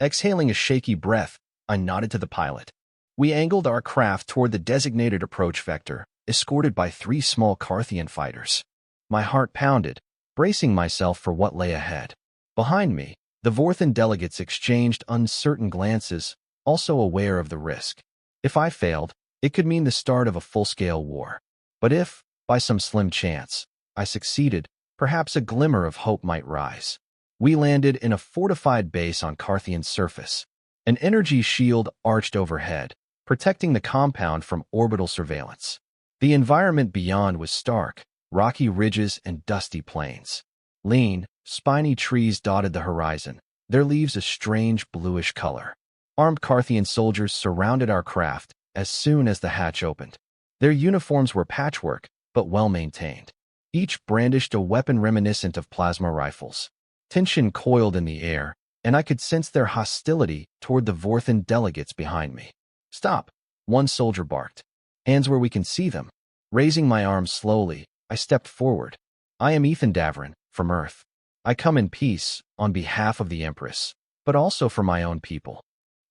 A: Exhaling a shaky breath, I nodded to the pilot. We angled our craft toward the designated approach vector, escorted by 3 small Carthian fighters. My heart pounded, bracing myself for what lay ahead. Behind me, the Vorthan delegates exchanged uncertain glances, also aware of the risk. If I failed, it could mean the start of a full-scale war. But if, by some slim chance, I succeeded, perhaps a glimmer of hope might rise. We landed in a fortified base on Carthian's surface. An energy shield arched overhead, protecting the compound from orbital surveillance. The environment beyond was stark, rocky ridges and dusty plains. Lean, spiny trees dotted the horizon, their leaves a strange bluish color. Armed Carthian soldiers surrounded our craft as soon as the hatch opened. Their uniforms were patchwork, but well-maintained. Each brandished a weapon reminiscent of plasma rifles. Tension coiled in the air, and I could sense their hostility toward the Vorthan delegates behind me. Stop, one soldier barked. Hands where we can see them. Raising my arms slowly, I stepped forward. I am Ethan Davrin, from Earth. I come in peace on behalf of the Empress, but also for my own people."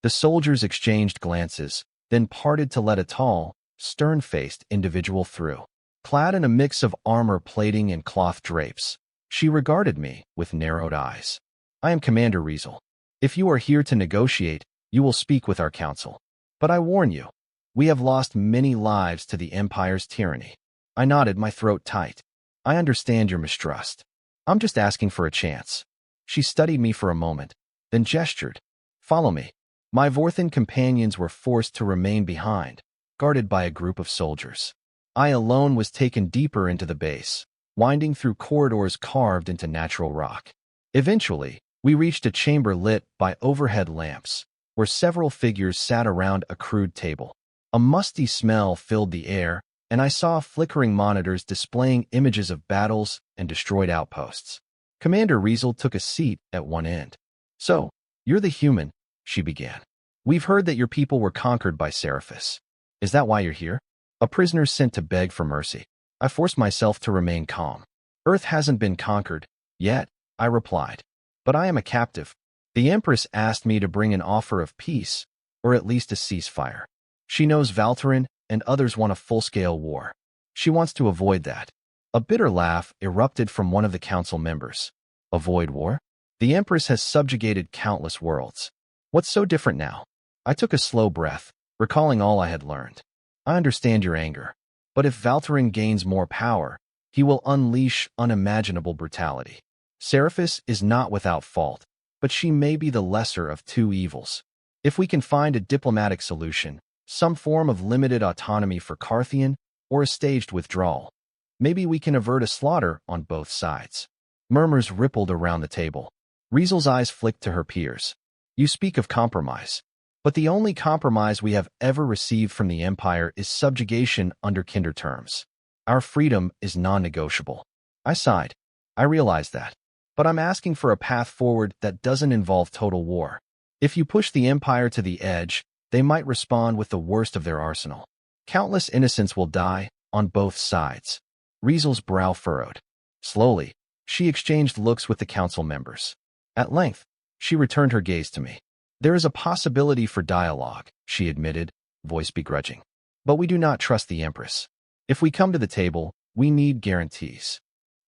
A: The soldiers exchanged glances, then parted to let a tall, stern-faced individual through. Clad in a mix of armor plating and cloth drapes, she regarded me with narrowed eyes. "I am Commander Riesel. If you are here to negotiate, you will speak with our council. But I warn you, we have lost many lives to the Empire's tyranny." I nodded, my throat tight. "I understand your mistrust. I'm just asking for a chance." She studied me for a moment, then gestured. "Follow me." My Vorthan companions were forced to remain behind, guarded by a group of soldiers. I alone was taken deeper into the base, winding through corridors carved into natural rock. Eventually, we reached a chamber lit by overhead lamps, where several figures sat around a crude table. A musty smell filled the air, and I saw flickering monitors displaying images of battles and destroyed outposts. Commander Riesel took a seat at one end. "So, you're the human," she began. "We've heard that your people were conquered by Seraphis. Is that why you're here? A prisoner sent to beg for mercy." I forced myself to remain calm. "Earth hasn't been conquered yet," I replied. "But I am a captive. The Empress asked me to bring an offer of peace, or at least a ceasefire. She knows Valterin and others want a full-scale war. She wants to avoid that." A bitter laugh erupted from one of the council members. "Avoid war? The Empress has subjugated countless worlds. What's so different now?" I took a slow breath, recalling all I had learned. "I understand your anger, but if Valterin gains more power, he will unleash unimaginable brutality. Seraphis is not without fault, but she may be the lesser of two evils. If we can find a diplomatic solution, some form of limited autonomy for Carthian, or a staged withdrawal, maybe we can avert a slaughter on both sides." Murmurs rippled around the table. Riesel's eyes flicked to her peers. "You speak of compromise. But the only compromise we have ever received from the Empire is subjugation under kinder terms. Our freedom is non-negotiable." I sighed. I realize that. But I'm asking for a path forward that doesn't involve total war. If you push the Empire to the edge, they might respond with the worst of their arsenal. Countless innocents will die on both sides. Riesel's brow furrowed. Slowly, she exchanged looks with the council members. At length, she returned her gaze to me. "There is a possibility for dialogue," she admitted, voice begrudging. "But we do not trust the Empress. If we come to the table, we need guarantees."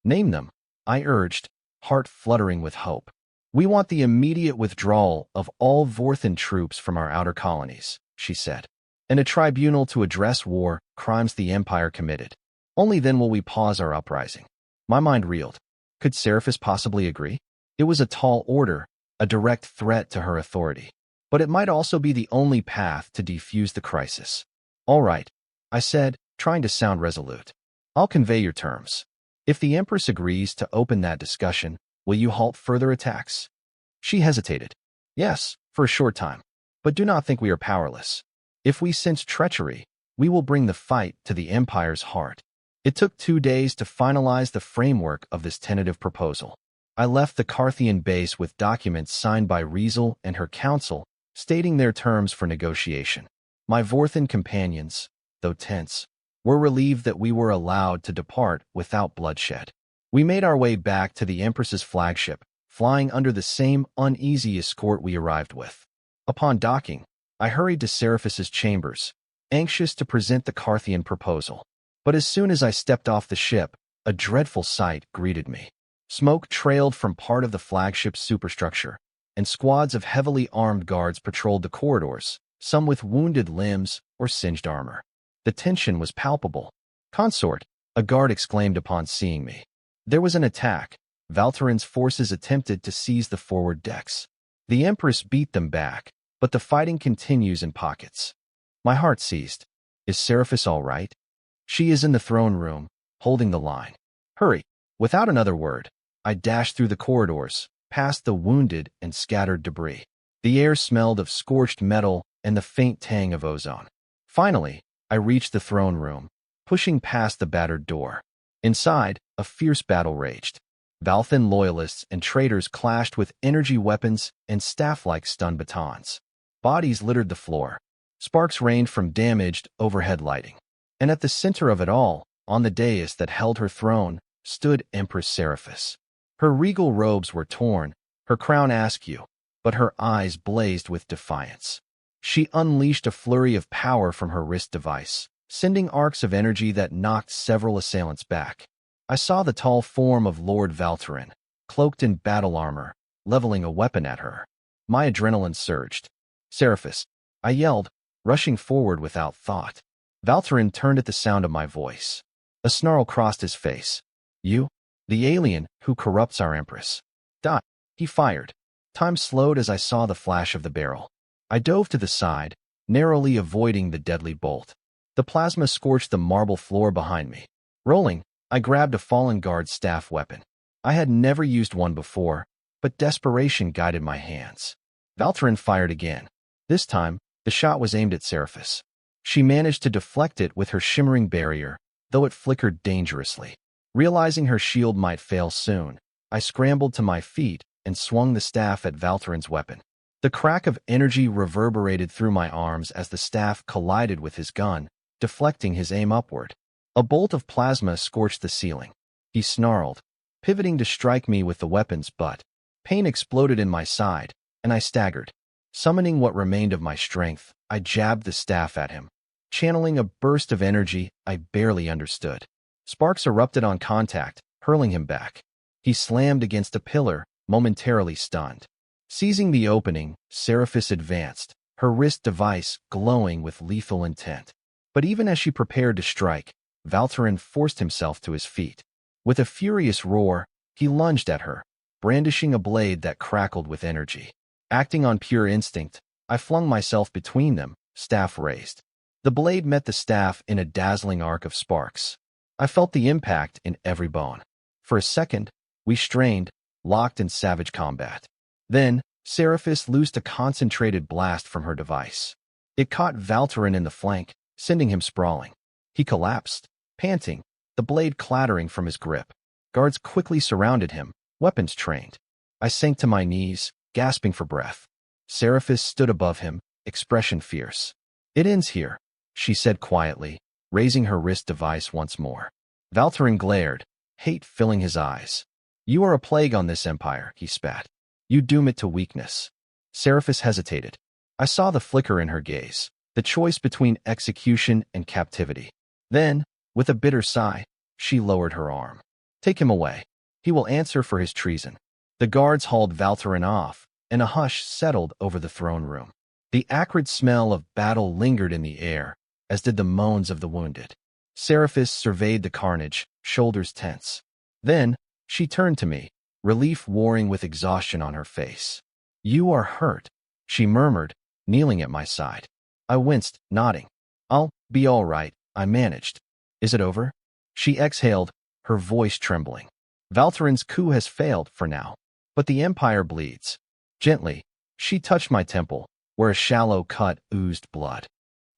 A: "Name them," I urged, heart fluttering with hope. "We want the immediate withdrawal of all Vorthan troops from our outer colonies," she said, "and a tribunal to address war crimes the Empire committed. Only then will we pause our uprising." My mind reeled. Could Seraphis possibly agree? It was a tall order, a direct threat to her authority. But it might also be the only path to defuse the crisis. "All right," I said, trying to sound resolute. "I'll convey your terms. If the Empress agrees to open that discussion, will you halt further attacks?" She hesitated. "Yes, for a short time. But do not think we are powerless. If we sense treachery, we will bring the fight to the Empire's heart." It took 2 days to finalize the framework of this tentative proposal. I left the Carthian base with documents signed by Riesel and her council, stating their terms for negotiation. My Vorthan companions, though tense, were relieved that we were allowed to depart without bloodshed. We made our way back to the Empress's flagship, flying under the same uneasy escort we arrived with. Upon docking, I hurried to Seraphis's chambers, anxious to present the Carthian proposal. But as soon as I stepped off the ship, a dreadful sight greeted me. Smoke trailed from part of the flagship's superstructure, and squads of heavily armed guards patrolled the corridors, some with wounded limbs or singed armor. The tension was palpable. "Consort," a guard exclaimed upon seeing me. "There was an attack. Valterin's forces attempted to seize the forward decks. The Empress beat them back, but the fighting continues in pockets." My heart seized. Is Seraphis all right? "She is in the throne room, holding the line. Hurry." Without another word, I dashed through the corridors, past the wounded and scattered debris. The air smelled of scorched metal and the faint tang of ozone. Finally, I reached the throne room, pushing past the battered door. Inside, a fierce battle raged. Valthan loyalists and traitors clashed with energy weapons and staff-like stun batons. Bodies littered the floor. Sparks rained from damaged overhead lighting. And at the center of it all, on the dais that held her throne, stood Empress Seraphis. Her regal robes were torn, her crown askew, but her eyes blazed with defiance. She unleashed a flurry of power from her wrist device, sending arcs of energy that knocked several assailants back. I saw the tall form of Lord Valterin, cloaked in battle armor, leveling a weapon at her. My adrenaline surged. "Seraphis," I yelled, rushing forward without thought. Valterin turned at the sound of my voice. A snarl crossed his face. "You? The alien who corrupts our Empress." "Die," he fired. Time slowed as I saw the flash of the barrel. I dove to the side, narrowly avoiding the deadly bolt. The plasma scorched the marble floor behind me. Rolling, I grabbed a fallen guard's staff weapon. I had never used one before, but desperation guided my hands. Valterin fired again. This time, the shot was aimed at Seraphis. She managed to deflect it with her shimmering barrier, though it flickered dangerously. Realizing her shield might fail soon, I scrambled to my feet and swung the staff at Valterin's weapon. The crack of energy reverberated through my arms as the staff collided with his gun, deflecting his aim upward. A bolt of plasma scorched the ceiling. He snarled, pivoting to strike me with the weapon's butt. Pain exploded in my side, and I staggered. Summoning what remained of my strength, I jabbed the staff at him, channeling a burst of energy I barely understood. Sparks erupted on contact, hurling him back. He slammed against a pillar, momentarily stunned. Seizing the opening, Seraphis advanced, her wrist device glowing with lethal intent. But even as she prepared to strike, Valterin forced himself to his feet. With a furious roar, he lunged at her, brandishing a blade that crackled with energy. Acting on pure instinct, I flung myself between them, staff raised. The blade met the staff in a dazzling arc of sparks. I felt the impact in every bone. For a second, we strained, locked in savage combat. Then, Seraphis loosed a concentrated blast from her device. It caught Valterin in the flank, sending him sprawling. He collapsed, panting, the blade clattering from his grip. Guards quickly surrounded him, weapons trained. I sank to my knees, gasping for breath. Seraphis stood above him, expression fierce. "It ends here," she said quietly, raising her wrist device once more. Valterin glared, hate filling his eyes. "You are a plague on this empire," he spat. "You doom it to weakness." Seraphis hesitated. I saw the flicker in her gaze, the choice between execution and captivity. Then, with a bitter sigh, she lowered her arm. "Take him away. He will answer for his treason." The guards hauled Valterin off, and a hush settled over the throne room. The acrid smell of battle lingered in the air, as did the moans of the wounded. Seraphis surveyed the carnage, shoulders tense. Then, she turned to me, relief warring with exhaustion on her face. "You are hurt," she murmured, kneeling at my side. I winced, nodding. "I'll be all right," I managed. "Is it over?" She exhaled, her voice trembling. "Valterin's coup has failed for now, but the Empire bleeds." Gently, she touched my temple, where a shallow cut oozed blood.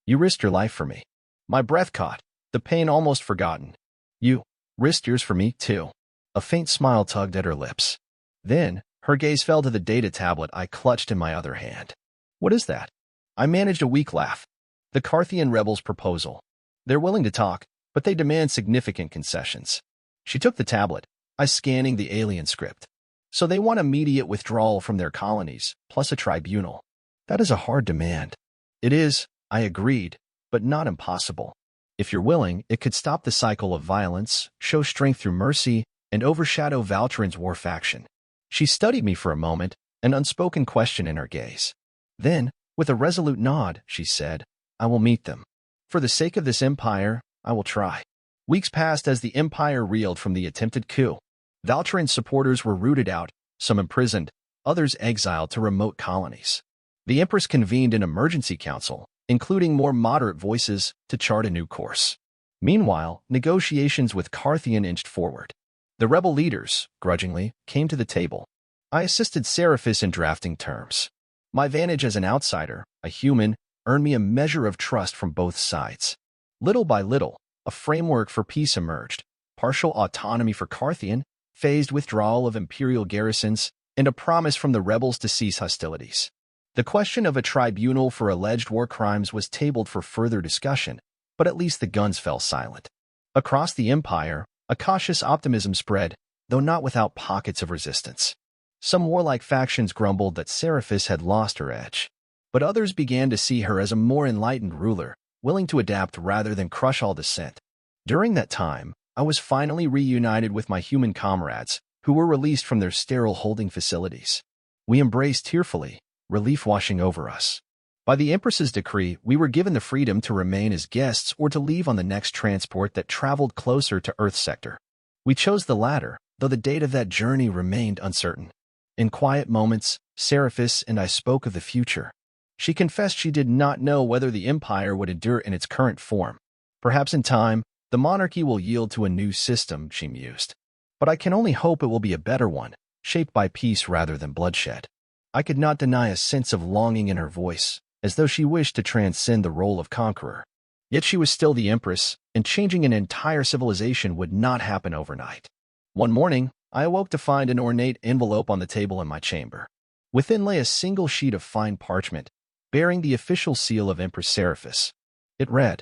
A: "You risked your life for me." My breath caught, the pain almost forgotten. "You risked yours for me, too." A faint smile tugged at her lips. Then, her gaze fell to the data tablet I clutched in my other hand. "What is that?" I managed a weak laugh. "The Carthian rebels' proposal. They're willing to talk, but they demand significant concessions." She took the tablet, I scanning the alien script. "So they want immediate withdrawal from their colonies, plus a tribunal. That is a hard demand." "It is," I agreed, "but not impossible. If you're willing, it could stop the cycle of violence, show strength through mercy, and overshadow Valterin's war faction." She studied me for a moment, an unspoken question in her gaze. Then, with a resolute nod, she said, "I will meet them. For the sake of this empire, I will try." Weeks passed as the empire reeled from the attempted coup. Valterin's supporters were rooted out, some imprisoned, others exiled to remote colonies. The Empress convened an emergency council, including more moderate voices, to chart a new course. Meanwhile, negotiations with Carthian inched forward. The rebel leaders, grudgingly, came to the table. I assisted Seraphis in drafting terms. My vantage as an outsider, a human, earned me a measure of trust from both sides. Little by little, a framework for peace emerged: partial autonomy for Carthian, phased withdrawal of imperial garrisons, and a promise from the rebels to cease hostilities. The question of a tribunal for alleged war crimes was tabled for further discussion, but at least the guns fell silent. Across the empire, a cautious optimism spread. though not without pockets of resistance. Some warlike factions grumbled that Seraphis had lost her edge, but others began to see her as a more enlightened ruler, willing to adapt rather than crush all dissent. During that time, I was finally reunited with my human comrades, who were released from their sterile holding facilities. We embraced tearfully, relief washing over us. By the Empress's decree, we were given the freedom to remain as guests or to leave on the next transport that traveled closer to Earth's sector. We chose the latter, though the date of that journey remained uncertain. In quiet moments, Seraphis and I spoke of the future. She confessed she did not know whether the Empire would endure in its current form. Perhaps in time, the monarchy will yield to a new system, she mused. But I can only hope it will be a better one, shaped by peace rather than bloodshed. I could not deny a sense of longing in her voice, as though she wished to transcend the role of conqueror. Yet she was still the Empress, and changing an entire civilization would not happen overnight. One morning, I awoke to find an ornate envelope on the table in my chamber. Within lay a single sheet of fine parchment, bearing the official seal of Empress Seraphis. It read,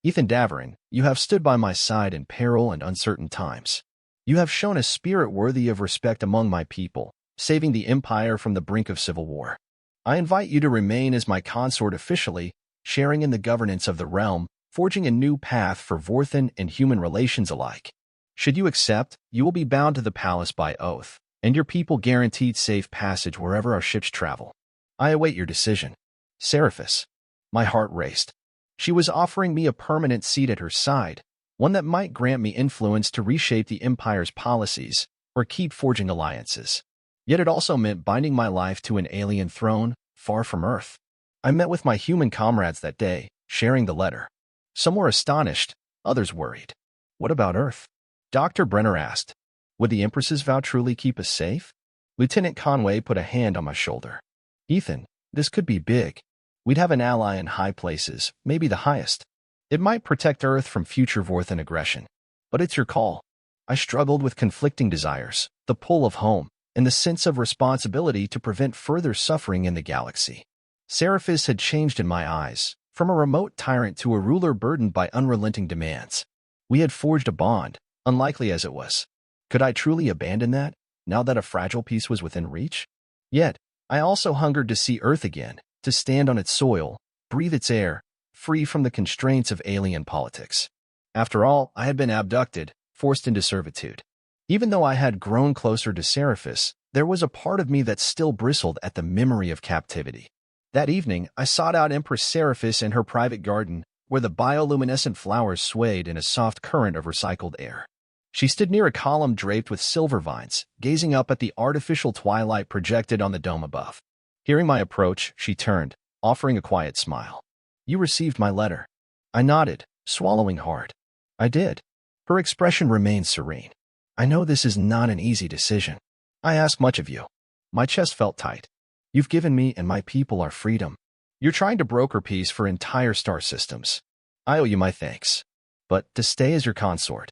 A: "Ethan Daverin, you have stood by my side in peril and uncertain times. You have shown a spirit worthy of respect among my people, saving the Empire from the brink of civil war. I invite you to remain as my consort officially, sharing in the governance of the realm, forging a new path for Vorthan and human relations alike. Should you accept, you will be bound to the palace by oath, and your people guaranteed safe passage wherever our ships travel. I await your decision. Seraphis." My heart raced. She was offering me a permanent seat at her side, one that might grant me influence to reshape the Empire's policies or keep forging alliances. Yet it also meant binding my life to an alien throne, far from Earth. I met with my human comrades that day, sharing the letter. Some were astonished, others worried. What about Earth? Dr. Brenner asked. Would the Empress's vow truly keep us safe? Lieutenant Conway put a hand on my shoulder. Ethan, this could be big. We'd have an ally in high places, maybe the highest. It might protect Earth from future Vorthan aggression. But it's your call. I struggled with conflicting desires, the pull of home, and the sense of responsibility to prevent further suffering in the galaxy. Seraphis had changed in my eyes, from a remote tyrant to a ruler burdened by unrelenting demands. We had forged a bond, unlikely as it was. Could I truly abandon that, now that a fragile peace was within reach? Yet, I also hungered to see Earth again, to stand on its soil, breathe its air, free from the constraints of alien politics. After all, I had been abducted, forced into servitude. Even though I had grown closer to Seraphis, there was a part of me that still bristled at the memory of captivity. That evening, I sought out Empress Seraphis in her private garden, where the bioluminescent flowers swayed in a soft current of recycled air. She stood near a column draped with silver vines, gazing up at the artificial twilight projected on the dome above. Hearing my approach, she turned, offering a quiet smile. You received my letter. I nodded, swallowing hard. I did. Her expression remained serene. I know this is not an easy decision. I ask much of you. My chest felt tight. You've given me and my people our freedom. You're trying to broker peace for entire star systems. I owe you my thanks. But to stay as your consort.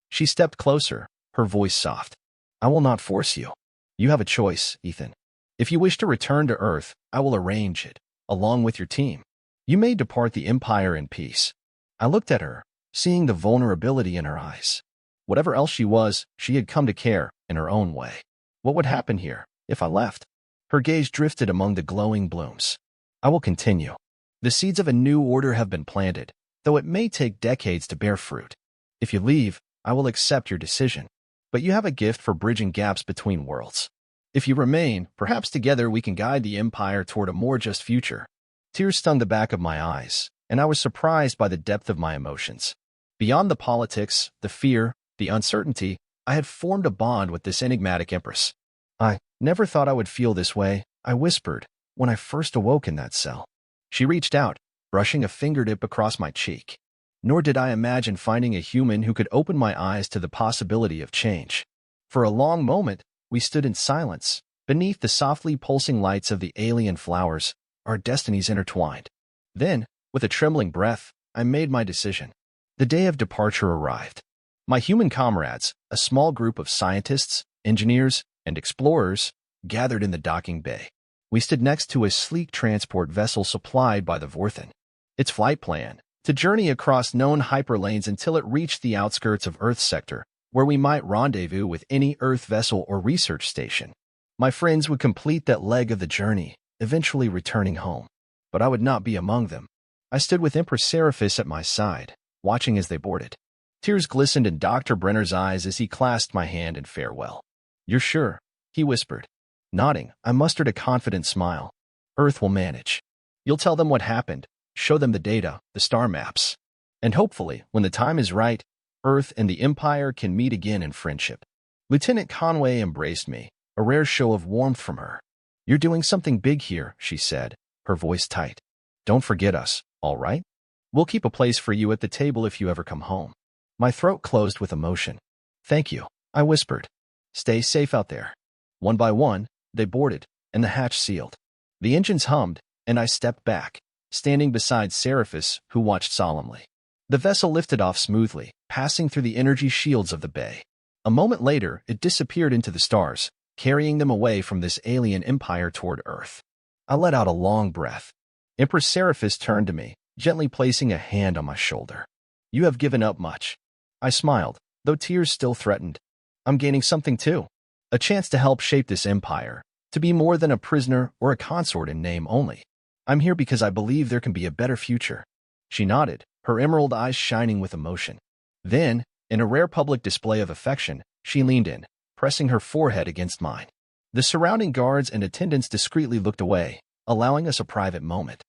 A: She stepped closer, her voice soft. I will not force you. You have a choice, Ethan. If you wish to return to Earth, I will arrange it, along with your team. You may depart the Empire in peace. I looked at her, seeing the vulnerability in her eyes. Whatever else she was, she had come to care, in her own way. What would happen here, if I left? Her gaze drifted among the glowing blooms. I will continue. The seeds of a new order have been planted, though it may take decades to bear fruit. If you leave, I will accept your decision. But you have a gift for bridging gaps between worlds. If you remain, perhaps together we can guide the Empire toward a more just future. Tears stung the back of my eyes, and I was surprised by the depth of my emotions. Beyond the politics, the fear, the uncertainty, I had formed a bond with this enigmatic Empress. I never thought I would feel this way, I whispered, when I first awoke in that cell. She reached out, brushing a fingertip across my cheek. Nor did I imagine finding a human who could open my eyes to the possibility of change. For a long moment, we stood in silence, beneath the softly pulsing lights of the alien flowers, our destinies intertwined. Then, with a trembling breath, I made my decision. The day of departure arrived. My human comrades, a small group of scientists, engineers, and explorers, gathered in the docking bay. We stood next to a sleek transport vessel supplied by the Vorthan. Its flight plan, to journey across known hyperlanes until it reached the outskirts of Earth's sector, where we might rendezvous with any Earth vessel or research station. My friends would complete that leg of the journey, eventually returning home. But I would not be among them. I stood with Empress Seraphis at my side, watching as they boarded. Tears glistened in Dr. Brenner's eyes as he clasped my hand in farewell. "You're sure?" he whispered. Nodding, I mustered a confident smile. "Earth will manage. You'll tell them what happened, show them the data, the star maps. And hopefully, when the time is right, Earth and the Empire can meet again in friendship." Lieutenant Conway embraced me, a rare show of warmth from her. "You're doing something big here," she said, her voice tight. "Don't forget us, all right? We'll keep a place for you at the table if you ever come home." My throat closed with emotion. "Thank you," I whispered. "Stay safe out there." One by one, they boarded, and the hatch sealed. The engines hummed, and I stepped back, standing beside Seraphis, who watched solemnly. The vessel lifted off smoothly, passing through the energy shields of the bay. A moment later, it disappeared into the stars, carrying them away from this alien empire toward Earth. I let out a long breath. Empress Seraphis turned to me, gently placing a hand on my shoulder. "You have given up much." I smiled, though tears still threatened. "I'm gaining something too. A chance to help shape this empire, to be more than a prisoner or a consort in name only. I'm here because I believe there can be a better future." She nodded, her emerald eyes shining with emotion. Then, in a rare public display of affection, she leaned in, pressing her forehead against mine. The surrounding guards and attendants discreetly looked away, allowing us a private moment.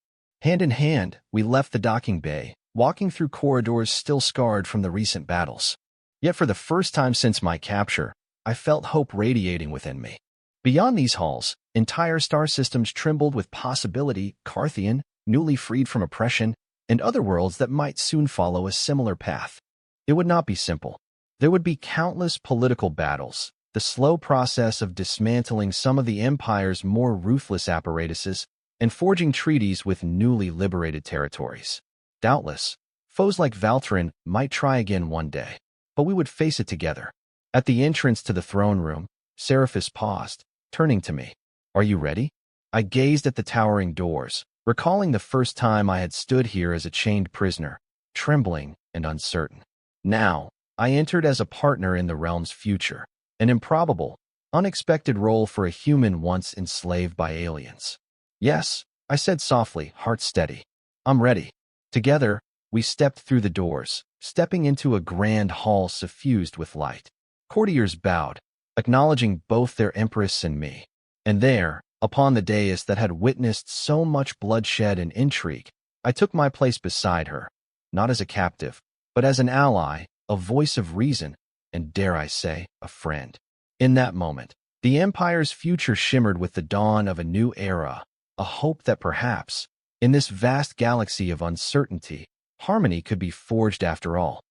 A: Hand in hand, we left the docking bay, walking through corridors still scarred from the recent battles. Yet for the first time since my capture, I felt hope radiating within me. Beyond these halls, entire star systems trembled with possibility: Carthian, newly freed from oppression, and other worlds that might soon follow a similar path. It would not be simple. There would be countless political battles, the slow process of dismantling some of the Empire's more ruthless apparatuses, and forging treaties with newly liberated territories. Doubtless, foes like Valtrin might try again one day, but we would face it together. At the entrance to the throne room, Seraphis paused, turning to me. "Are you ready?" I gazed at the towering doors, recalling the first time I had stood here as a chained prisoner, trembling and uncertain. Now, I entered as a partner in the realm's future, an improbable, unexpected role for a human once enslaved by aliens. "Yes," I said softly, heart steady. "I'm ready." Together, we stepped through the doors, stepping into a grand hall suffused with light. Courtiers bowed, acknowledging both their empress and me. And there, upon the dais that had witnessed so much bloodshed and intrigue, I took my place beside her, not as a captive, but as an ally, a voice of reason, and dare I say, a friend. In that moment, the Empire's future shimmered with the dawn of a new era, a hope that perhaps, in this vast galaxy of uncertainty, harmony could be forged after all.